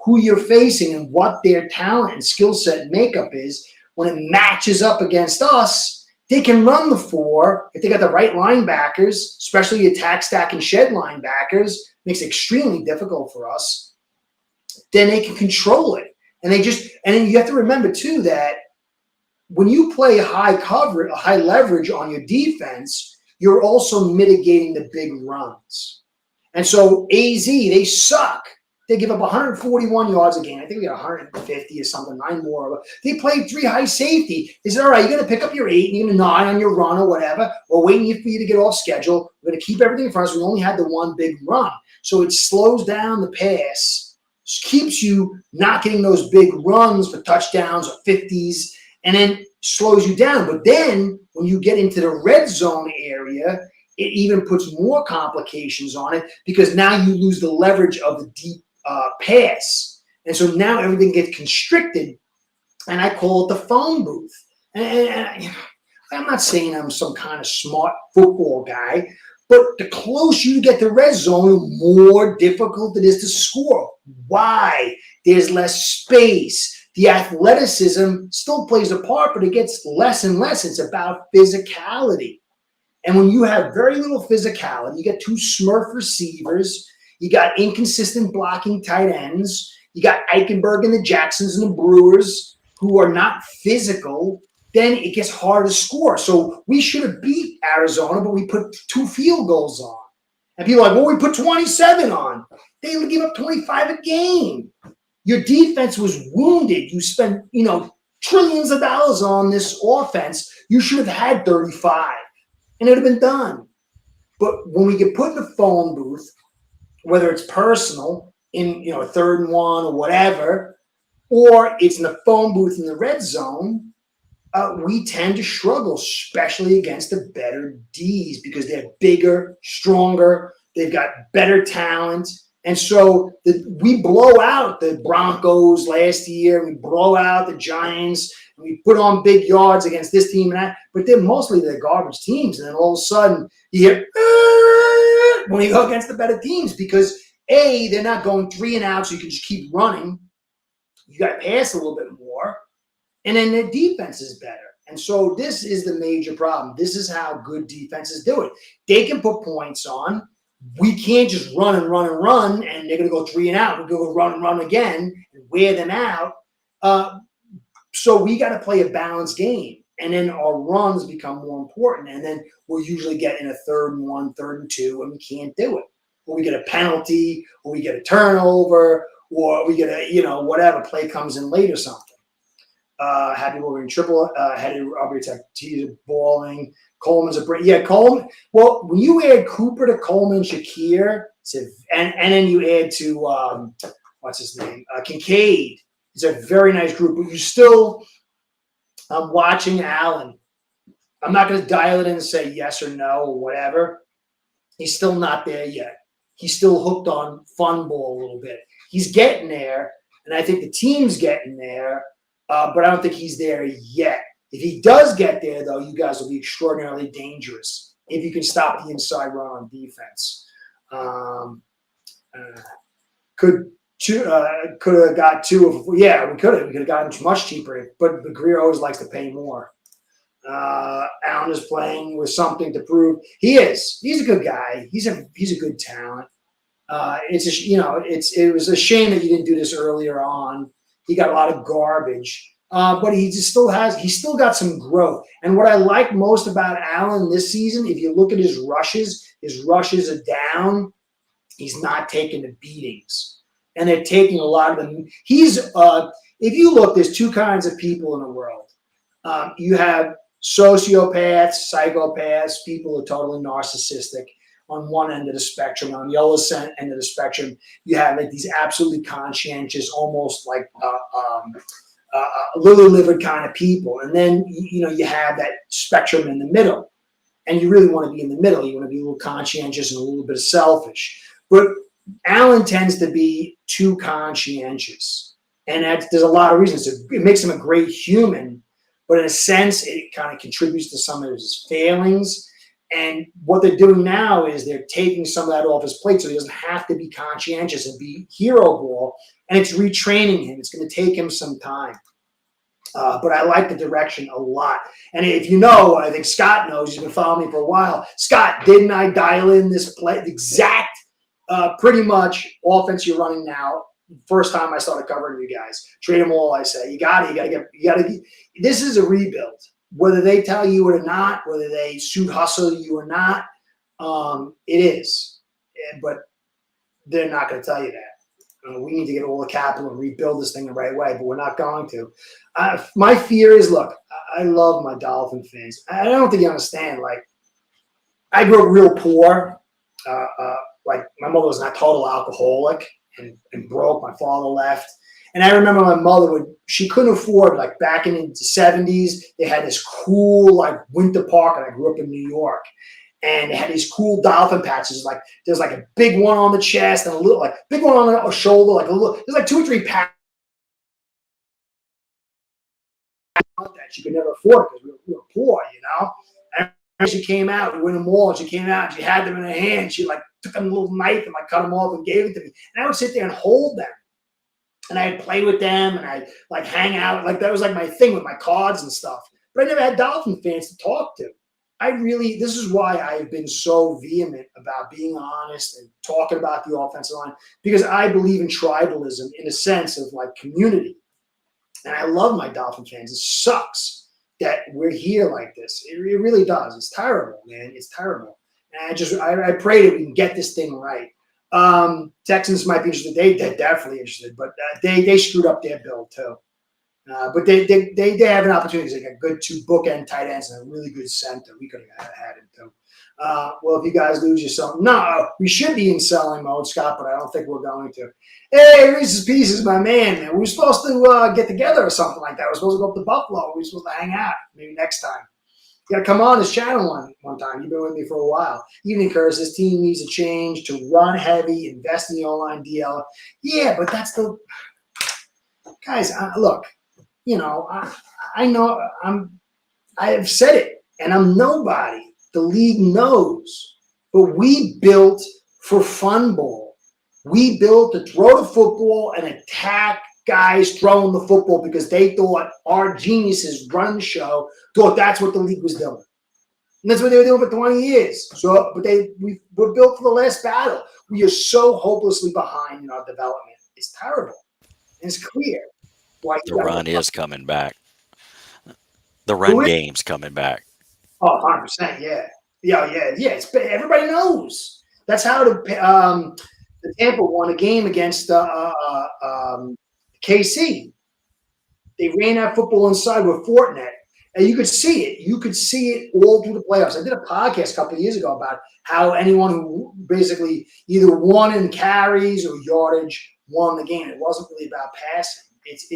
who you're facing and what their talent and skill set makeup is, when it matches up against us, they can run the 4 if they got the right linebackers, especially attack, stack, and shed linebackers. Makes it extremely difficult for us. Then they can control it. And then you have to remember too that when you play high coverage, high leverage on your defense, you're also mitigating the big runs. And so AZ, they suck. They give up 141 yards a game. I think we got 150 or something, 9 more. They played 3 high safety. They said, all right, you're going to pick up your 8 and you're going to 9 on your run or whatever. We're waiting for you to get off schedule. We're going to keep everything in front of us. We only had the one big run. So it slows down the pass, keeps you not getting those big runs for touchdowns or 50s, and then slows you down. But then when you get into the red zone area, it even puts more complications on it because now you lose the leverage of the deep pass. And so now everything gets constricted, and I call it the phone booth. And I'm not saying I'm some kind of smart football guy, but the closer you get to red zone, the more difficult it is to score. Why? There's less space. The athleticism still plays a part, but it gets less and less. It's about physicality. And when you have very little physicality, you get 2 smurf receivers, you got inconsistent blocking tight ends, you got Eichenberg and the Jacksons and the Brewers who are not physical, then it gets hard to score. So we should have beat Arizona, but we put 2 field goals on. And people are like, well, we put 27 on. They give up 25 a game. Your defense was wounded. You spent, trillions of dollars on this offense. You should have had 35, and it would have been done. But when we get put in the phone booth, whether it's personal in, a 3rd and 1 or whatever, or it's in the phone booth in the red zone, we tend to struggle, especially against the better Ds because they're bigger, stronger, they've got better talent. And so we blow out the Broncos last year, we blow out the Giants, and we put on big yards against this team and that, but they're mostly the garbage teams. And then all of a sudden you hear, when you go against the better teams because, A, they're not going 3 and out, so you can just keep running. You got to pass a little bit more. And then their defense is better. And so this is the major problem. This is how good defenses do it. They can put points on. We can't just run and run and run, and they're going to go 3 and out. We're going to go run and run again and wear them out. So we got to play a balanced game. And then our runs become more important. And then we'll usually get in a 3rd and 1, 3rd and 2, and we can't do it. Or we get a penalty, or we get a turnover, or we get a, whatever play comes in late or something. Happy we're in triple headed rubber tech, balling. Coleman's a break. Yeah, Coleman. Well, when you add Cooper to Coleman, Shakir, and then you add to what's his name, Kincaid. It's a very nice group. But you still, I'm watching Allen. I'm not going to dial it in and say yes or no or whatever. He's still not there yet. He's still hooked on fun ball a little bit. He's getting there, and I think the team's getting there, but I don't think he's there yet. If he does get there, though, you guys will be extraordinarily dangerous if you can stop the inside run on defense. Could have got 2. Yeah, we could have gotten much cheaper, but Greer always likes to pay more. Allen is playing with something to prove. He is. He's a good guy. He's a good talent. It was a shame that you didn't do this earlier on. He got a lot of garbage. but he still got some growth. And what I like most about Allen this season, if you look at his rushes are down. He's not taking the beatings, and they're taking a lot of them. If you look, there's two kinds of people in the world. You have sociopaths, psychopaths, people who are totally narcissistic on one end of the spectrum. On the other end of the spectrum, you have like these absolutely conscientious, almost like lily-livered kind of people. And then, you have that spectrum in the middle. And you really want to be in the middle. You want to be a little conscientious and a little bit of selfish. But Allen tends to be too conscientious. And there's a lot of reasons. It makes him a great human. But in a sense, it kind of contributes to some of his failings. And what they're doing now is they're taking some of that off his plate so he doesn't have to be conscientious and be hero ball. And it's retraining him. It's going to take him some time. But I like the direction a lot. And if you know, I think Scott knows, he's been following me for a while. Scott, didn't I dial in this play, the exact, pretty much offense you're running now? First time I started covering you guys. Trade them all, I say. You got to. This is a rebuild. Whether they tell you it or not, whether they shoot hustle you or not, it is. But they're not going to tell you that. We need to get all the capital and rebuild this thing the right way, but we're not going to. My fear is, look, I love my Dolphin fans. I don't think you understand. Like, I grew up real poor. Like, my mother was not a total alcoholic and broke. My father left. And I remember my mother she couldn't afford, like, back in the 70s, they had this cool, like, winter park, and I grew up in New York. And they had these cool dolphin patches. Like, there's like a big one on the chest and a little, like, big one on the shoulder, like a little, there's like 2 or 3 patches that you could never afford because we were poor, And as she came out, we went in the mall, and she came out, and she had them in her hand. She, like, took a little knife and, like, cut them off and gave it to me. And I would sit there and hold them. And I'd play with them, and I'd, like, hang out. Like, that was, like, my thing with my cards and stuff. But I never had Dolphin fans to talk to. This is why I've been so vehement about being honest and talking about the offensive line, because I believe in tribalism in a sense of, like, community. And I love my Dolphin fans. It sucks that we're here like this. It really does. It's terrible, man. It's terrible. And I pray that we can get this thing right. Texans might be interested. They're definitely interested, but they screwed up their build too. But they have an opportunity. They got good 2 bookend tight ends and a really good center. We could have had him too. Well, if you guys lose yourself, no, we should be in selling mode, Scott, but I don't think we're going to. Hey, Reese's Pieces, my man. We were supposed to get together or something like that. We're supposed to go up to Buffalo. We were supposed to hang out. Maybe next time. You got to come on this channel one time. You've been with me for a while. Evening Curse, this team needs a change to run heavy, invest in the O-line DL. Yeah, but that's the – guys, look, I know I have said it, and I'm nobody. The league knows. But we built for fun ball. We built to throw the football and attack guys throwing the football because they thought our geniuses running the show thought that's what the league was doing. And that's what they were doing for 20 years. So, but we were built for the last battle. We are so hopelessly behind in our development. It's terrible. And it's clear. Why the run is coming back. The run game's coming back. Oh, 100%, yeah. It's, everybody knows. That's how the Tampa won a game against KC. They ran that football inside with Fortinet, and you could see it. You could see it all through the playoffs. I did a podcast a couple of years ago about how anyone who basically either won in carries or yardage won the game. It wasn't really about passing. It's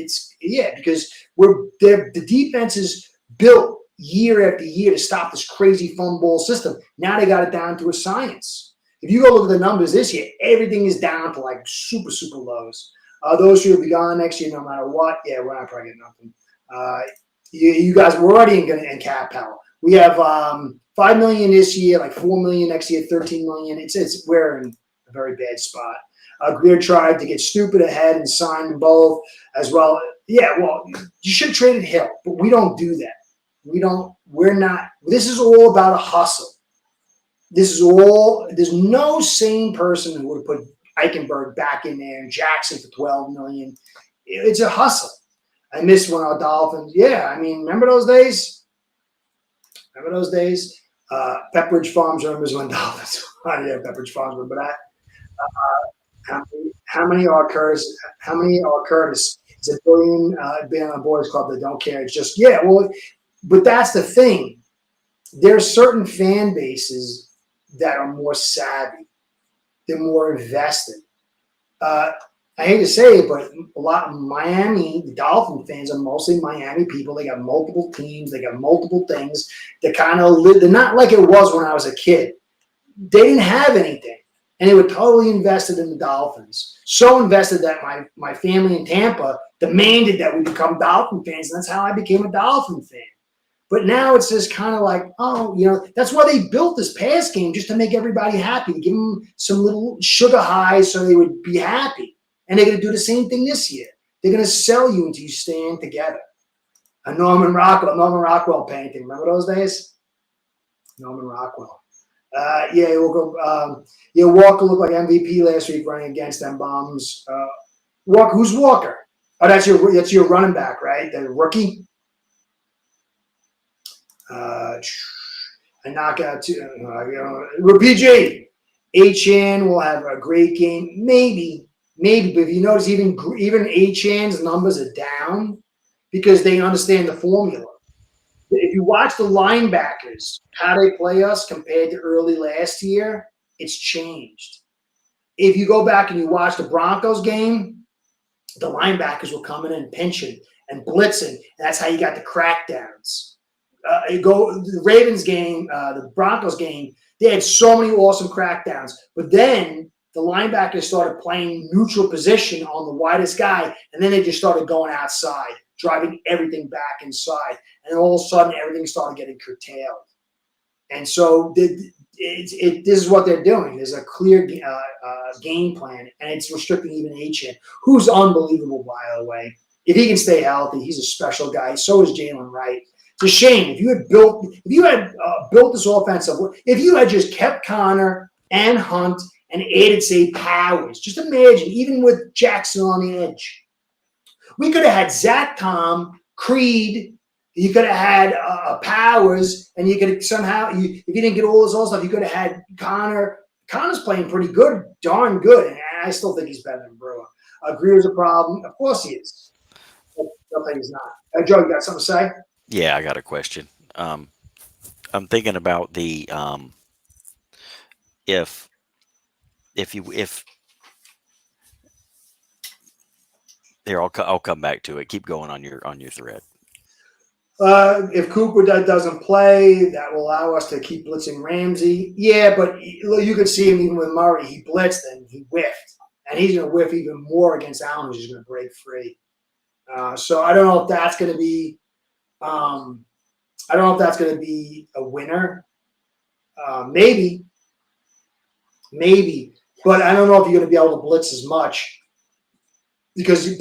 because the defense is built year after year to stop this crazy fun ball system. Now they got it down to a science. If you go look at the numbers this year, everything is down to like super, super lows. Those who will be gone next year, no matter what. Yeah, we're not probably getting nothing. You guys, we're already in cap hell. We have $5 million this year, like $4 million next year, $13 million. We're in a very bad spot. Greer tried to get stupid ahead and sign them both as well. Yeah, well, you should have traded Hill, but we don't do that. We're not. This is all about a hustle. There's no sane person who would have put Eichenberg back in there and Jackson for $12 million. It's a hustle. I miss when our Dolphins. Yeah, I mean, remember those days? Remember those days? Pepperidge Farms remembers when Dolphins. Yeah, Pepperidge Farms remember that. How many are Curtis? How many are Curtis? It's a billion being on a boys club that don't care. It's just well, but that's the thing. There's certain fan bases that are more savvy. They're more invested. I hate to say it, but a lot of Miami, the Dolphin fans are mostly Miami people. They got multiple teams. They got multiple things. They kind of live. They're not like it was when I was a kid. They didn't have anything. And they were totally invested in the Dolphins. So invested that my family in Tampa demanded that we become Dolphin fans. And that's how I became a Dolphin fan. But now it's just kind of like, that's why they built this pass game, just to make everybody happy, to give them some little sugar highs so they would be happy. And they're going to do the same thing this year. They're going to sell you until you stand together. A Norman Rockwell painting. Remember those days? Norman Rockwell. We'll go. Walker looked like MVP last week running against them bums. Walker, who's Walker? Oh, that's your running back, right? The rookie. A knockout too. PG. Achan will have a great game. Maybe. But if you notice, even Achan's numbers are down because they understand the formula. If you watch the linebackers, how they play us compared to early last year, it's changed. If you go back and you watch the Broncos game, the linebackers were coming in pinching and blitzing. And that's how you got the crackdowns. The Ravens game, the Broncos game, they had so many awesome crackdowns. But then the linebackers started playing neutral position on the widest guy, and then they just started going outside, driving everything back inside. And all of a sudden, everything started getting curtailed. And so this is what they're doing. There's a clear game plan, and it's restricting even Achan, who's unbelievable, by the way. If he can stay healthy, he's a special guy. So is Jalen Wright. It's a shame if you had built this offensive. If you had just kept Connor and Hunt and added, say, Powers. Just imagine, even with Jackson on the edge, we could have had Zach Tom, Creed. You could have had Powers, and you could have somehow, if you didn't get all this other stuff, you could have had Connor. Connor's playing pretty good, darn good, and I still think he's better than Brewer. Greer's a problem. Of course he is. I don't think he's not. Joe, you got something to say? Yeah, I got a question. I'm thinking about the if here, I'll come back to it. Keep going on your thread. If Cooper doesn't play, that will allow us to keep blitzing Ramsey. Yeah, but you could see him even with Murray. He blitzed and he whiffed. And he's going to whiff even more against Allen, who's going to break free. So I don't know if that's going to be a winner. Maybe. But I don't know if you're going to be able to blitz as much. Because you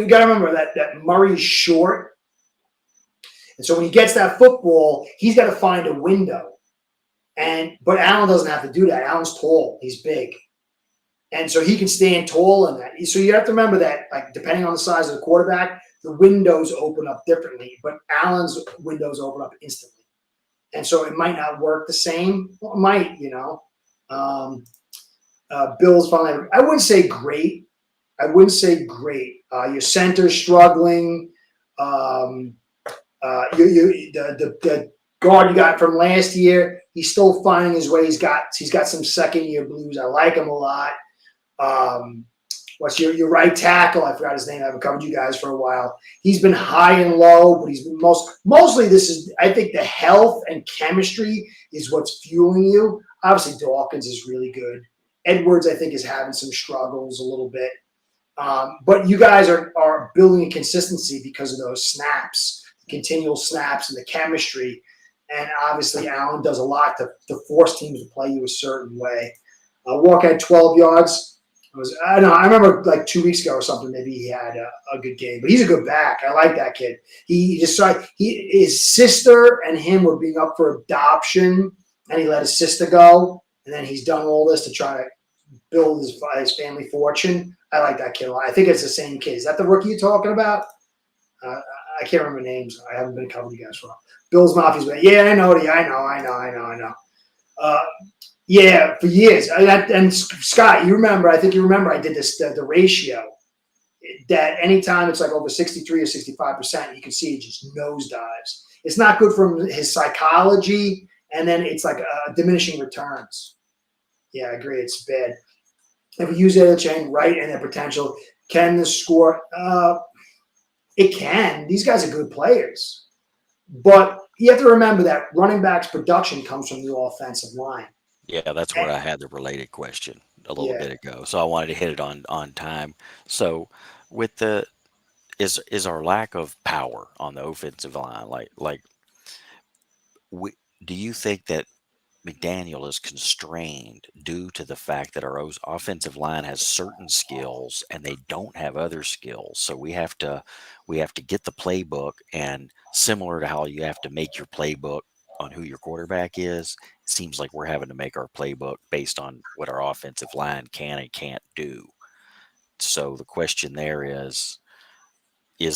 got to remember that Murray's short. And so when he gets that football, he's got to find a window. But Allen doesn't have to do that. Allen's tall. He's big. And so he can stand tall in that. So you have to remember that, like, depending on the size of the quarterback, the windows open up differently. But Allen's windows open up instantly. And so it might not work the same. Well, it might, Bill's finally – I wouldn't say great. Your center's struggling. The guard you got from last year, he's still finding his way. He's got some second-year blues. I like him a lot. What's your right tackle? I forgot his name. I haven't covered you guys for a while. He's been high and low, but he's been mostly this is, I think, the health and chemistry is what's fueling you. Obviously, Dawkins is really good. Edwards, I think, is having some struggles a little bit. But you guys are building a consistency because of those snaps, continual snaps, and the chemistry. And obviously, Allen does a lot to force teams to play you a certain way. Walker had 12 yards. I remember like 2 weeks ago or something, maybe he had a good game. But he's a good back. I like that kid. His sister and him were being up for adoption, and he let his sister go. And then he's done all this to try to build his family fortune. I like that kid a lot. I think it's the same kid. Is that the rookie you're talking about? Uh, I can't remember names. I haven't been covering you guys for a while. Bills Mafia's back. Yeah, I know. I know. Yeah, for years. And Scott, you remember? I think you remember. I did this the ratio that anytime it's like over 63 or 65%, you can see it just nosedives. It's not good for his psychology, and then it's like diminishing returns. Yeah, I agree. It's bad. If we use the other chain right and their potential, can the score? It can. These guys are good players. But you have to remember that running backs' production comes from the offensive line. Yeah, that's And, where I had the related question a little yeah. bit ago. So I wanted to hit it on time. So with the is our lack of power on the offensive line like we, do you think that McDaniel is constrained due to the fact that our offensive line has certain skills and they don't have other skills. So we have to get the playbook, and similar to how you have to make your playbook on who your quarterback is, it seems like we're having to make our playbook based on what our offensive line can and can't do. So the question there is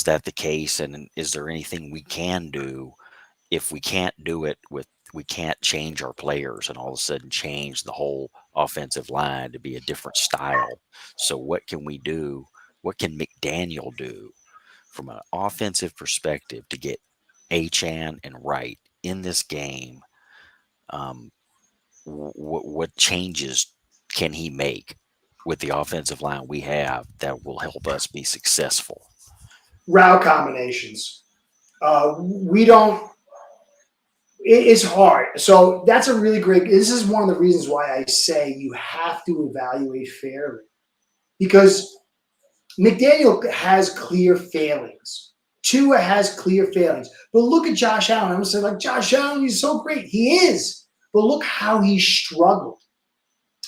that the case, and is there anything we can do if we can't do it with we can't change our players and all of a sudden change the whole offensive line to be a different style? So what can we do? What can McDaniel do from an offensive perspective to get Achan and Wright in this game? Um, what changes can he make with the offensive line we have that will help us be successful? Route combinations. We don't. It's hard. So that's a really great. This is one of the reasons why I say you have to evaluate fairly, because McDaniel has clear failings. Tua has clear failings. But look at Josh Allen. I'm going to say, like, Josh Allen, he's so great. He is. But look how he struggled.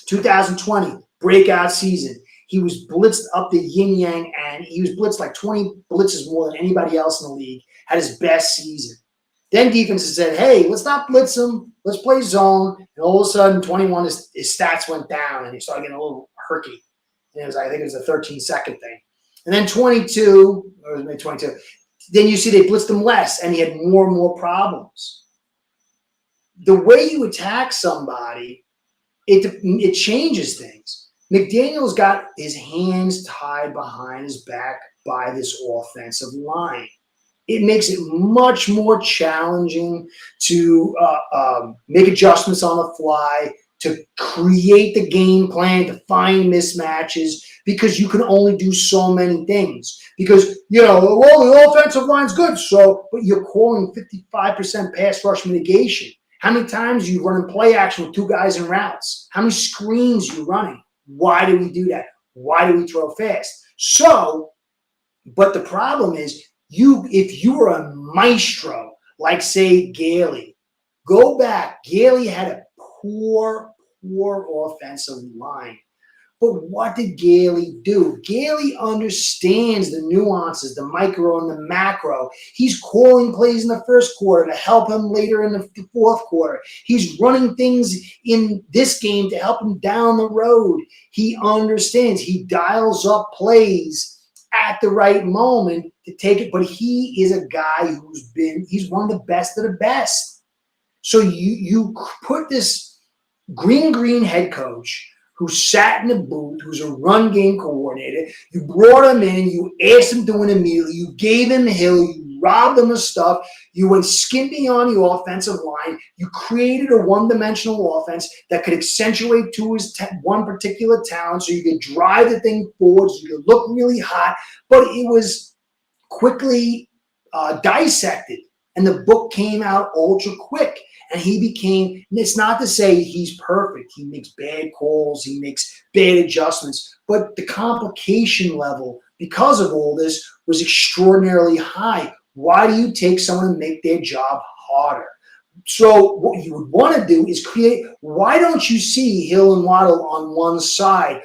2020, breakout season. He was blitzed up the yin yang, and he was blitzed like 20 blitzes more than anybody else in the league. Had his best season. Then defenses said, hey, let's not blitz him. Let's play zone. And all of a sudden, 21, his stats went down, and he started getting a little herky. And it was, I think it was a 13-second thing. And then 22, or maybe 22, then you see they blitzed him less, and he had more and more problems. The way you attack somebody, it changes things. McDaniel's got his hands tied behind his back by this offensive line. It makes it much more challenging to make adjustments on the fly, to create the game plan, to find mismatches, because you can only do so many things. Because, well, the offensive line's good, but you're calling 55% pass rush mitigation. How many times you run in play action with two guys in routes? How many screens you running? Why do we do that? Why do we throw fast? But the problem is, if you were a maestro, like, say, Gailey, go back. Gailey had a poor offensive line. But what did Gailey do? Gailey understands the nuances, the micro and the macro. He's calling plays in the first quarter to help him later in the fourth quarter. He's running things in this game to help him down the road. He understands. He dials up plays at the right moment to take it. But he is a guy he's one of the best of the best. So you put this green head coach who sat in the booth, who's a run game coordinator. You brought him in, you asked him to win immediately, you gave him the hill, you robbed him of stuff, you went skimpy on the offensive line, you created a one-dimensional offense that could accentuate to his one particular talent so you could drive the thing forward, so you could look really hot, but it was quickly dissected, and the book came out ultra quick. And it's not to say he's perfect. He makes bad calls. He makes bad adjustments. But the complication level, because of all this, was extraordinarily high. Why do you take someone and make their job harder? So what you would want to do is why don't you see Hill and Waddle on one side,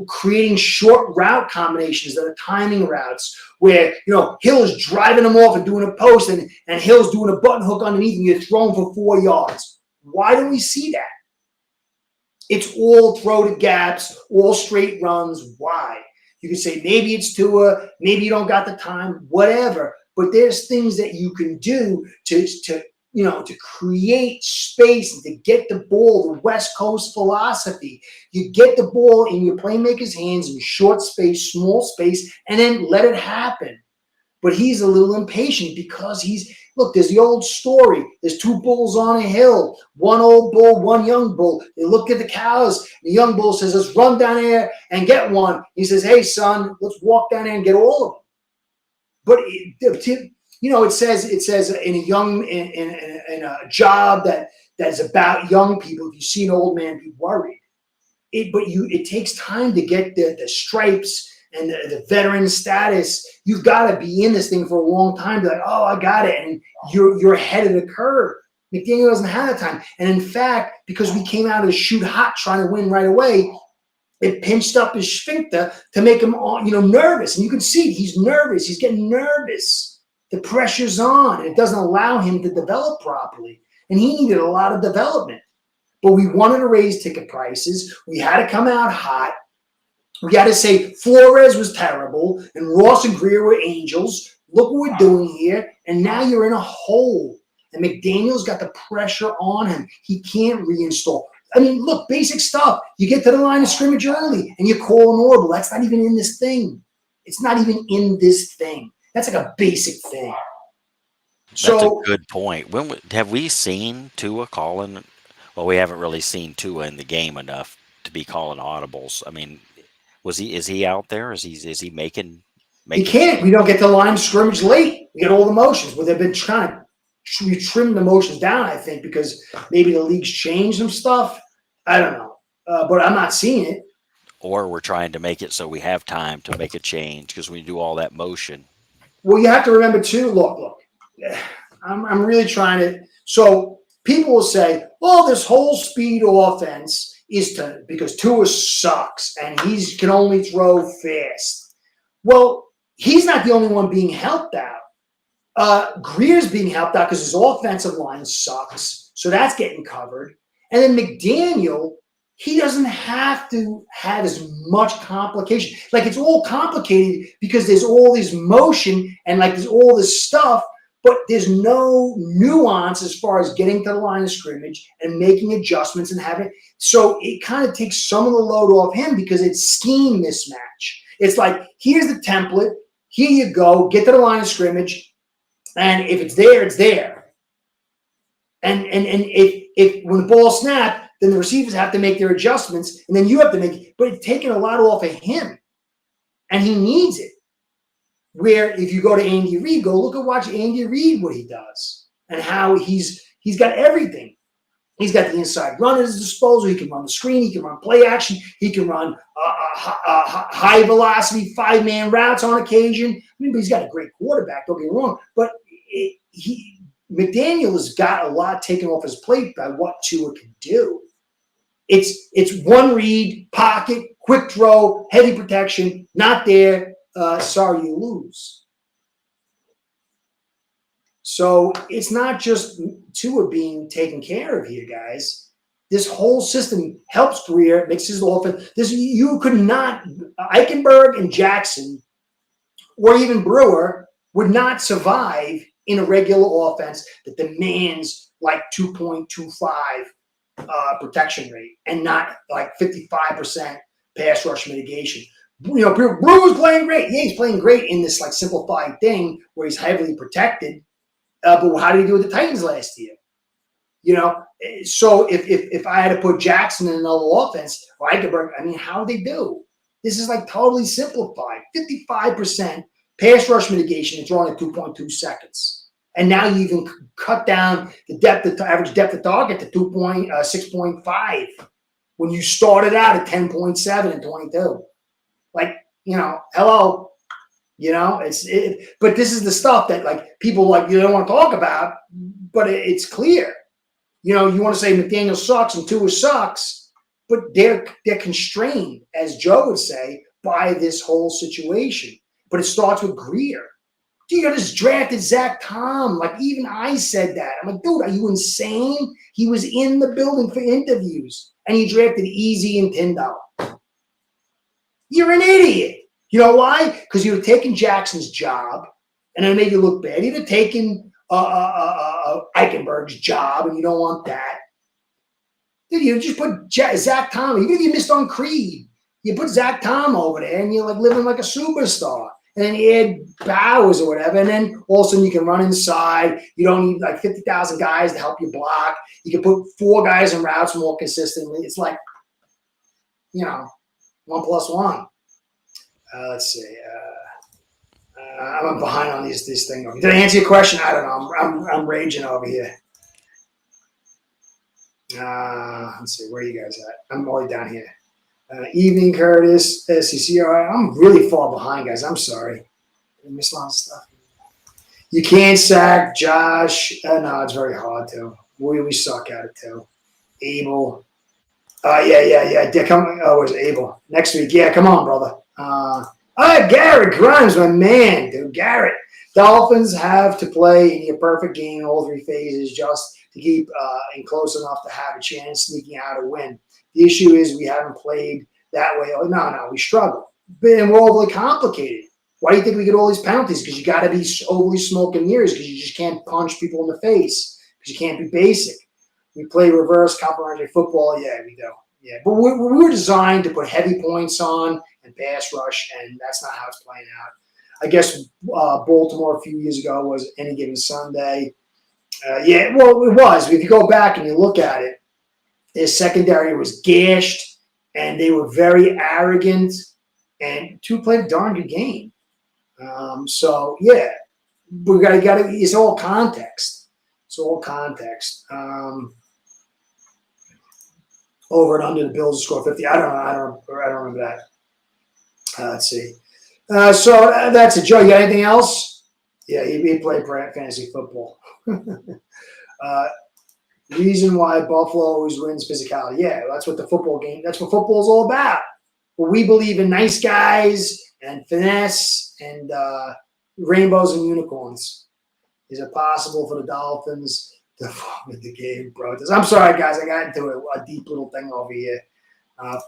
creating short route combinations that are timing routes where, Hill is driving them off and doing a post and Hill's doing a button hook underneath and you're throwing for 4 yards. Why don't we see that? It's all throw to gaps, all straight runs. Why? You can say maybe it's Tua, maybe you don't got the time, whatever. But there's things that you can do to create space and to get the ball, the West Coast philosophy. You get the ball in your playmaker's hands in short space, small space, and then let it happen. But he's a little impatient because there's the old story. There's two bulls on a hill, one old bull, one young bull. They look at the cows. The young bull says, let's run down there and get one. He says, hey, son, let's walk down there and get all of them. But it says in a job that's about young people, if you see an old man, be worried. It takes time to get the stripes and the veteran status. You've got to be in this thing for a long time to be like, oh, I got it, and you're ahead of the curve. McDaniel doesn't have that time, and in fact, because we came out of the chute hot trying to win right away, it pinched up his sphincter to make him, nervous. And you can see he's nervous. He's getting nervous. The pressure's on. And it doesn't allow him to develop properly. And he needed a lot of development. But we wanted to raise ticket prices. We had to come out hot. We had to say Flores was terrible and Ross and Greer were angels. Look what we're doing here. And now you're in a hole. And McDaniel's got the pressure on him. He can't reinstall. I mean, look, basic stuff. You get to the line of scrimmage early and you call an audible. That's not even in this thing. It's not even in this thing. That's like a basic thing. That's a good point. Have we seen Tua calling? Well, we haven't really seen Tua in the game enough to be calling audibles. I mean, is he out there? Is he making? He can't. We don't get to the line of scrimmage late. We get all the motions. Well, they've been trying to. We trimmed the motions down, I think, because maybe the league's changed some stuff. I don't know, but I'm not seeing it. Or we're trying to make it so we have time to make a change because we do all that motion. Well, you have to remember too. Look. I'm really trying to. So people will say, "Oh, this whole speed offense is because Tua sucks and he can only throw fast." Well, he's not the only one being helped out. Greer's being helped out because his offensive line sucks, so that's getting covered. And then McDaniel, he doesn't have to have as much complication. Like, it's all complicated because there's all this motion and there's all this stuff, but there's no nuance as far as getting to the line of scrimmage and making adjustments and having. So it kind of takes some of the load off him because it's scheme mismatch. It's like, here's the template. Here you go. Get to the line of scrimmage. And if it's there, it's there. And if when the ball snapped, then the receivers have to make their adjustments, and then you have to make. But it's taking a lot off of him, and he needs it. Where if you go to Andy Reid, watch Andy Reid what he does and how he's got everything. He's got the inside run at his disposal. He can run the screen. He can run play action. He can run high velocity 5-man routes on occasion. I mean, but he's got a great quarterback. Don't get me wrong, but McDaniel has got a lot taken off his plate by what Tua can do. It's one read, pocket, quick throw, heavy protection, not there. Sorry, you lose. So it's not just Tua being taken care of here, guys. This whole system helps Greer, makes his offense. You could not, Eichenberg and Jackson, or even Brewer, would not survive in a regular offense that demands 2.25 protection rate and not 55% pass rush mitigation. Brewer's playing great. Yeah, he's playing great in this simplified thing where he's heavily protected. But how did he do with the Titans last year? So if I had to put Jackson in another offense or Eichenberg, I mean, how do they do? This is totally simplified. 55% pass rush mitigation and throwing at 2.2 seconds. And now you even cut down the average depth of target to 6.5 when you started out at 10.7 and 22. Hello. But this is the stuff that people you don't want to talk about, but it's clear. You want to say McDaniel sucks and Tua sucks, but they're constrained, as Joe would say, by this whole situation. But it starts with Greer. You just drafted Zach Tom. Even I said that. I'm like, dude, are you insane? He was in the building for interviews, and he drafted Easy and Tyndall. You're an idiot. You know why? Because you'd have taken Jackson's job, and it made you look bad. You'd have taken Eichenberg's job, and you don't want that. Dude, you just put Zach Tom. Even if you missed on Creed, you put Zach Tom over there, and you're like living like a superstar. And then you add Bowers or whatever, and then all of a sudden you can run inside. You don't need like 50,000 guys to help you block. You can put 4 guys in routes more consistently. It's like, 1 + 1. Let's see. I'm behind on this thing. Did I answer your question? I don't know. I'm raging over here. Let's see. Where are you guys at? I'm all down here. Evening, Curtis. SEC. I'm really far behind, guys. I'm sorry. I missed a lot of stuff. You can't sack Josh. No, it's very hard to. We suck at it too. Abel. Yeah. Where's Abel? Next week. Yeah, come on, brother. Garrett Grimes, my man, dude. Garrett. Dolphins have to play in your perfect game in all 3 phases just to keep in close enough to have a chance sneaking out a win. The issue is we haven't played that way. No, we struggle. And we're overly complicated. Why do you think we get all these penalties? Because you got to be overly smoke and mirrors because you just can't punch people in the face because you can't be basic. We play reverse complementary football. Yeah, we do. Yeah, but we were designed to put heavy points on and pass rush, and that's not how it's playing out. I guess Baltimore a few years ago was any given Sunday. It was. If you go back and you look at it, their secondary was gashed, and they were very arrogant, and 2 played a darn good game. We got to. It's all context. Over and under the Bills to score 50. I don't remember that. Let's see. So that's it. Joe, you got anything else? Yeah, he played fantasy football. Reason why Buffalo always wins physicality. Yeah, that's what the football game. That's what football is all about. But we believe in nice guys and finesse and rainbows and unicorns. Is it possible for the Dolphins to win the game, bro? I'm sorry, guys. I got into a deep little thing over here.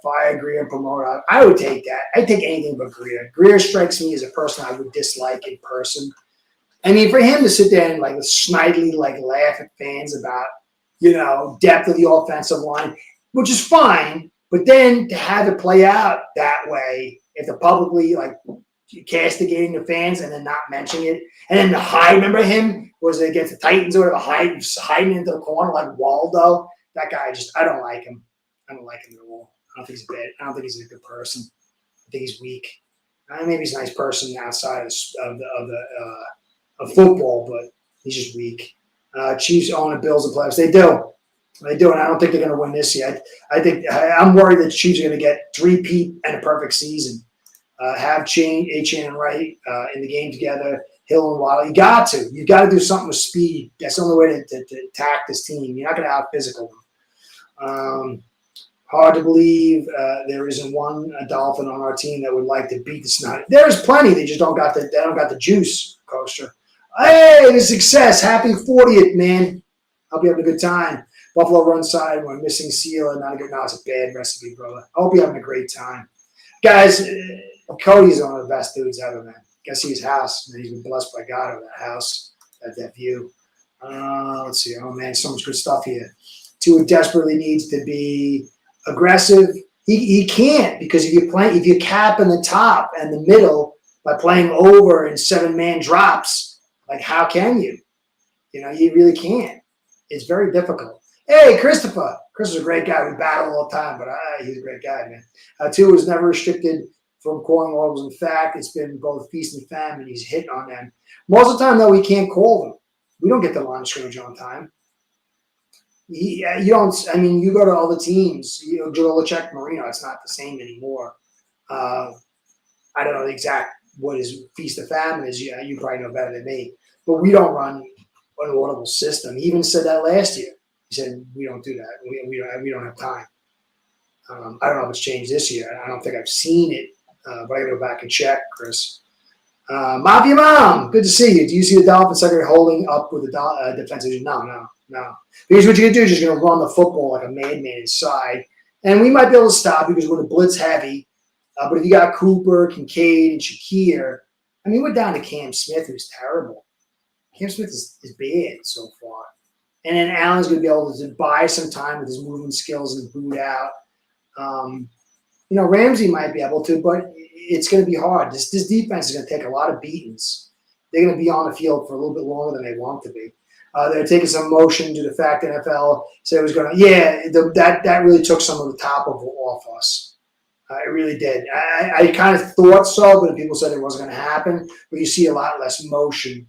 Fire Greer, promote. I would take that. I'd take anything but Greer. Greer strikes me as a person I would dislike in person. I mean, for him to sit there and like snidely laugh at fans about depth of the offensive line, which is fine, but then to have it play out that way, if they're publicly castigating the fans and then not mentioning it, and then the hide. Remember him? Was it against the Titans or hiding into the corner like Waldo? That guy I don't like him. I don't like him at all. I don't think he's bad. I don't think he's a good person. I think he's weak. Maybe he's a nice person outside of football, but he's just weak. Chiefs own the Bills and playoffs. They do, and I don't think they're going to win this year. I'm worried that the Chiefs are going to get 3-peat and a perfect season. Have Achane and Wright in the game together. Hill and Waddle. You got to do something with speed. That's the only way to attack this team. You're not going to out physical them. Hard to believe there isn't one Dolphin on our team that would like to beat the snot. There's plenty. They just don't got the juice, Coaster. Hey, the success. Happy 40th, man. Hope you having a good time. Buffalo run side. We're missing Seal. Not a good. No, it's a bad recipe, brother. I hope you're having a great time, guys. Cody's one of the best dudes ever, man. Got to see his house. Man, he's been blessed by God over that house, that view. Let's see. Oh man, so much good stuff here. Tua desperately needs to be aggressive. He can't, because if you cap in the top and the middle by playing over in 7-man drops, how can you? You really can't. It's very difficult. Hey, Christopher. Chris is a great guy. We battle all the time, but he's a great guy, man. Tua was never restricted from calling audibles. In fact, it's been both feast and famine. He's hitting on them. Most of the time, though, we can't call them. We don't get the line of scrimmage on time. You don't. I mean, you go to other teams. Belichick, Marino. It's not the same anymore. I don't know the exact what his feast of famine is. You probably know better than me. But we don't run an audible system. He even said that last year. He said we don't do that. We don't have time. I don't know if it's changed this year. I don't think I've seen it, but I got to go back and check, Chris. Mafia Mom, good to see you. Do you see the Dolphins secondary holding up with the defensive? No. Because what you're going to do is you're going to run the football like a madman inside. And we might be able to stop because we're going to blitz heavy. But if you got Cooper, Kincaid, and Shakir, I mean, we're down to Cam Smith, who's terrible. Cam Smith is bad so far. And then Allen's going to be able to buy some time with his movement skills and boot out. Ramsey might be able to, but it's going to be hard. This defense is going to take a lot of beatings. They're going to be on the field for a little bit longer than they want to be. They're taking some motion due to the fact that NFL said it was going to. That really took some of the top off us. It really did. I kind of thought so, but people said it wasn't going to happen. But you see a lot less motion.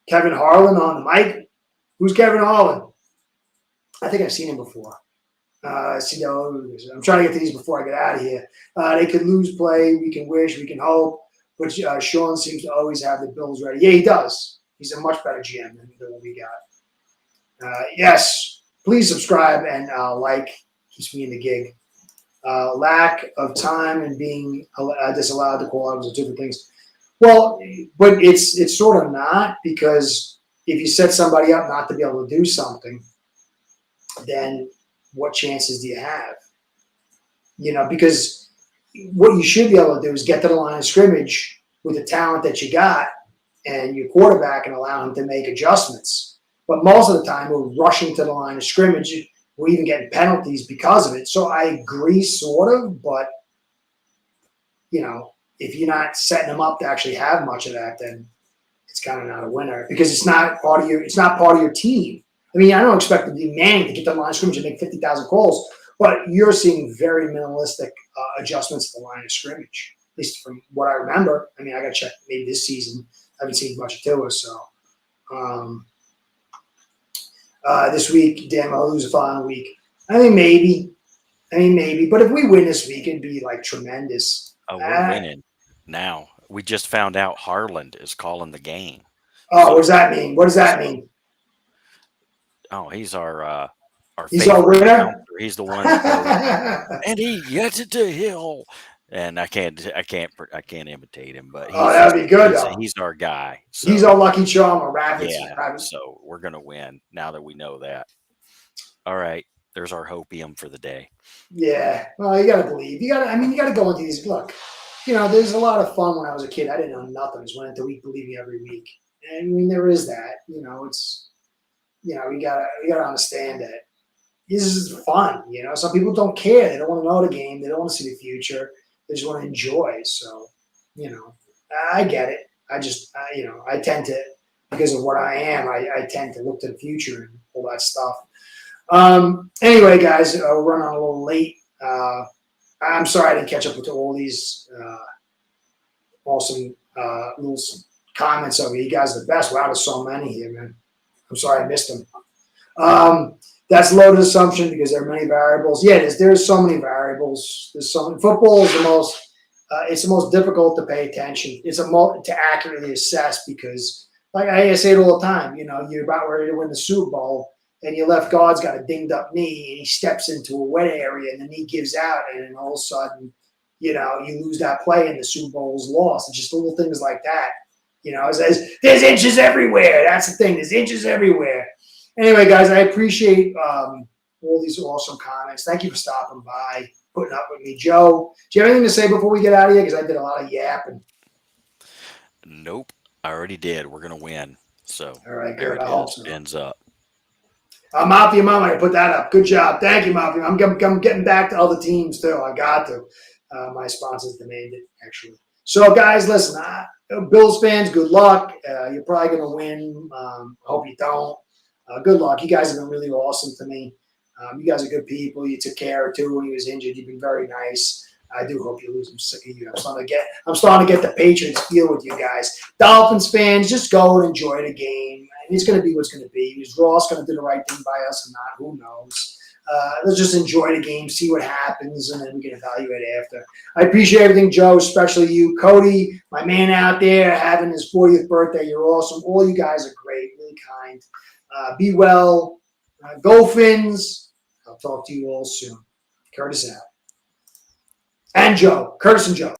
Kevin Harlan on the mic. Who's Kevin Harlan? I think I've seen him before. I'm trying to get to these before I get out of here. They could lose play. We can wish. We can hope. But Sean seems to always have the Bills ready. Yeah, he does. He's a much better GM than what we got. Yes, please subscribe and like. Keeps me in the gig. Lack of time and being disallowed to call out are different things. Well, but it's sort of not, because if you set somebody up not to be able to do something, then what chances do you have? Because what you should be able to do is get to the line of scrimmage with the talent that you got and your quarterback and allow him to make adjustments. But most of the time, we're rushing to the line of scrimmage. We're even getting penalties because of it. So I agree, sort of, but, if you're not setting them up to actually have much of that, then it's kind of not a winner, because it's not part of your team. I mean, I don't expect the Manning to get to the line of scrimmage and make 50,000 calls, but you're seeing very minimalistic adjustments at the line of scrimmage, at least from what I remember. I mean, I got to check maybe this season. I haven't seen much to it, so. This week, damn, I'll lose the following week. I mean, maybe. But if we win this week, it'd be, tremendous. Oh, we're winning now. We just found out Harland is calling the game. Oh, what does that mean? What does that mean? Oh, he's our he's our winner. Announcer. He's the one. And he gets it to Hill. And I can't imitate him, but that'd be good. He's our guy. So, he's our lucky charm, a rabbit. Yeah. So we're gonna win now that we know that. All right, there's our hopium for the day. Yeah. Well, you gotta believe. You gotta go into these. Look, there's a lot of fun when I was a kid. I didn't know nothing. I just went into week believing every week. And I mean, there is that. It's. We gotta understand that this is fun. Some people don't care. They don't want to know the game. They don't want to see the future. They just want to enjoy. So, I get it. I tend to, because of what I am, I tend to look to the future and all that stuff. Anyway, guys, we're running a little late. I'm sorry I didn't catch up with all these awesome little comments over here. You guys are the best. Wow, there's so many here, man. I'm sorry I missed them. That's loaded assumption because there are many variables. Yeah, there's so many variables. Football is it's the most difficult to pay attention. It's to accurately assess because, like I say it all the time, you're about ready to win the Super Bowl and your left guard's got a dinged up knee and he steps into a wet area and the knee gives out and then all of a sudden, you lose that play and the Super Bowl's lost. It's just little things like that. There's inches everywhere. That's the thing. There's inches everywhere. Anyway, guys, I appreciate all these awesome comments. Thank you for stopping by, putting up with me. Joe, do you have anything to say before we get out of here? Because I did a lot of yapping. Nope. I already did. We're going to win. So all right, there good. it I hope is. so. Ends up. Mafia Mama, I put that up. Good job. Thank you, Mafia. I'm getting back to other teams, too. I got to. My sponsors demand it, actually. So, guys, listen, Bills fans, good luck. You're probably going to win. Hope you don't. Good luck. You guys have been really awesome to me. You guys are good people. You took care of too when he was injured. You've been very nice. I do hope you lose. I'm sick of you. I'm starting to get the Patriots feel with you guys. Dolphins fans, just go and enjoy the game. And it's going to be what's going to be. Is Ross going to do the right thing by us or not? Who knows? Let's just enjoy the game, see what happens, and then we can evaluate after. I appreciate everything, Joe, especially you. Cody, my man out there, having his 40th birthday. You're awesome. All you guys are great, really kind. Be well. Go Fins. I'll talk to you all soon. Curtis out. And Joe. Curtis and Joe.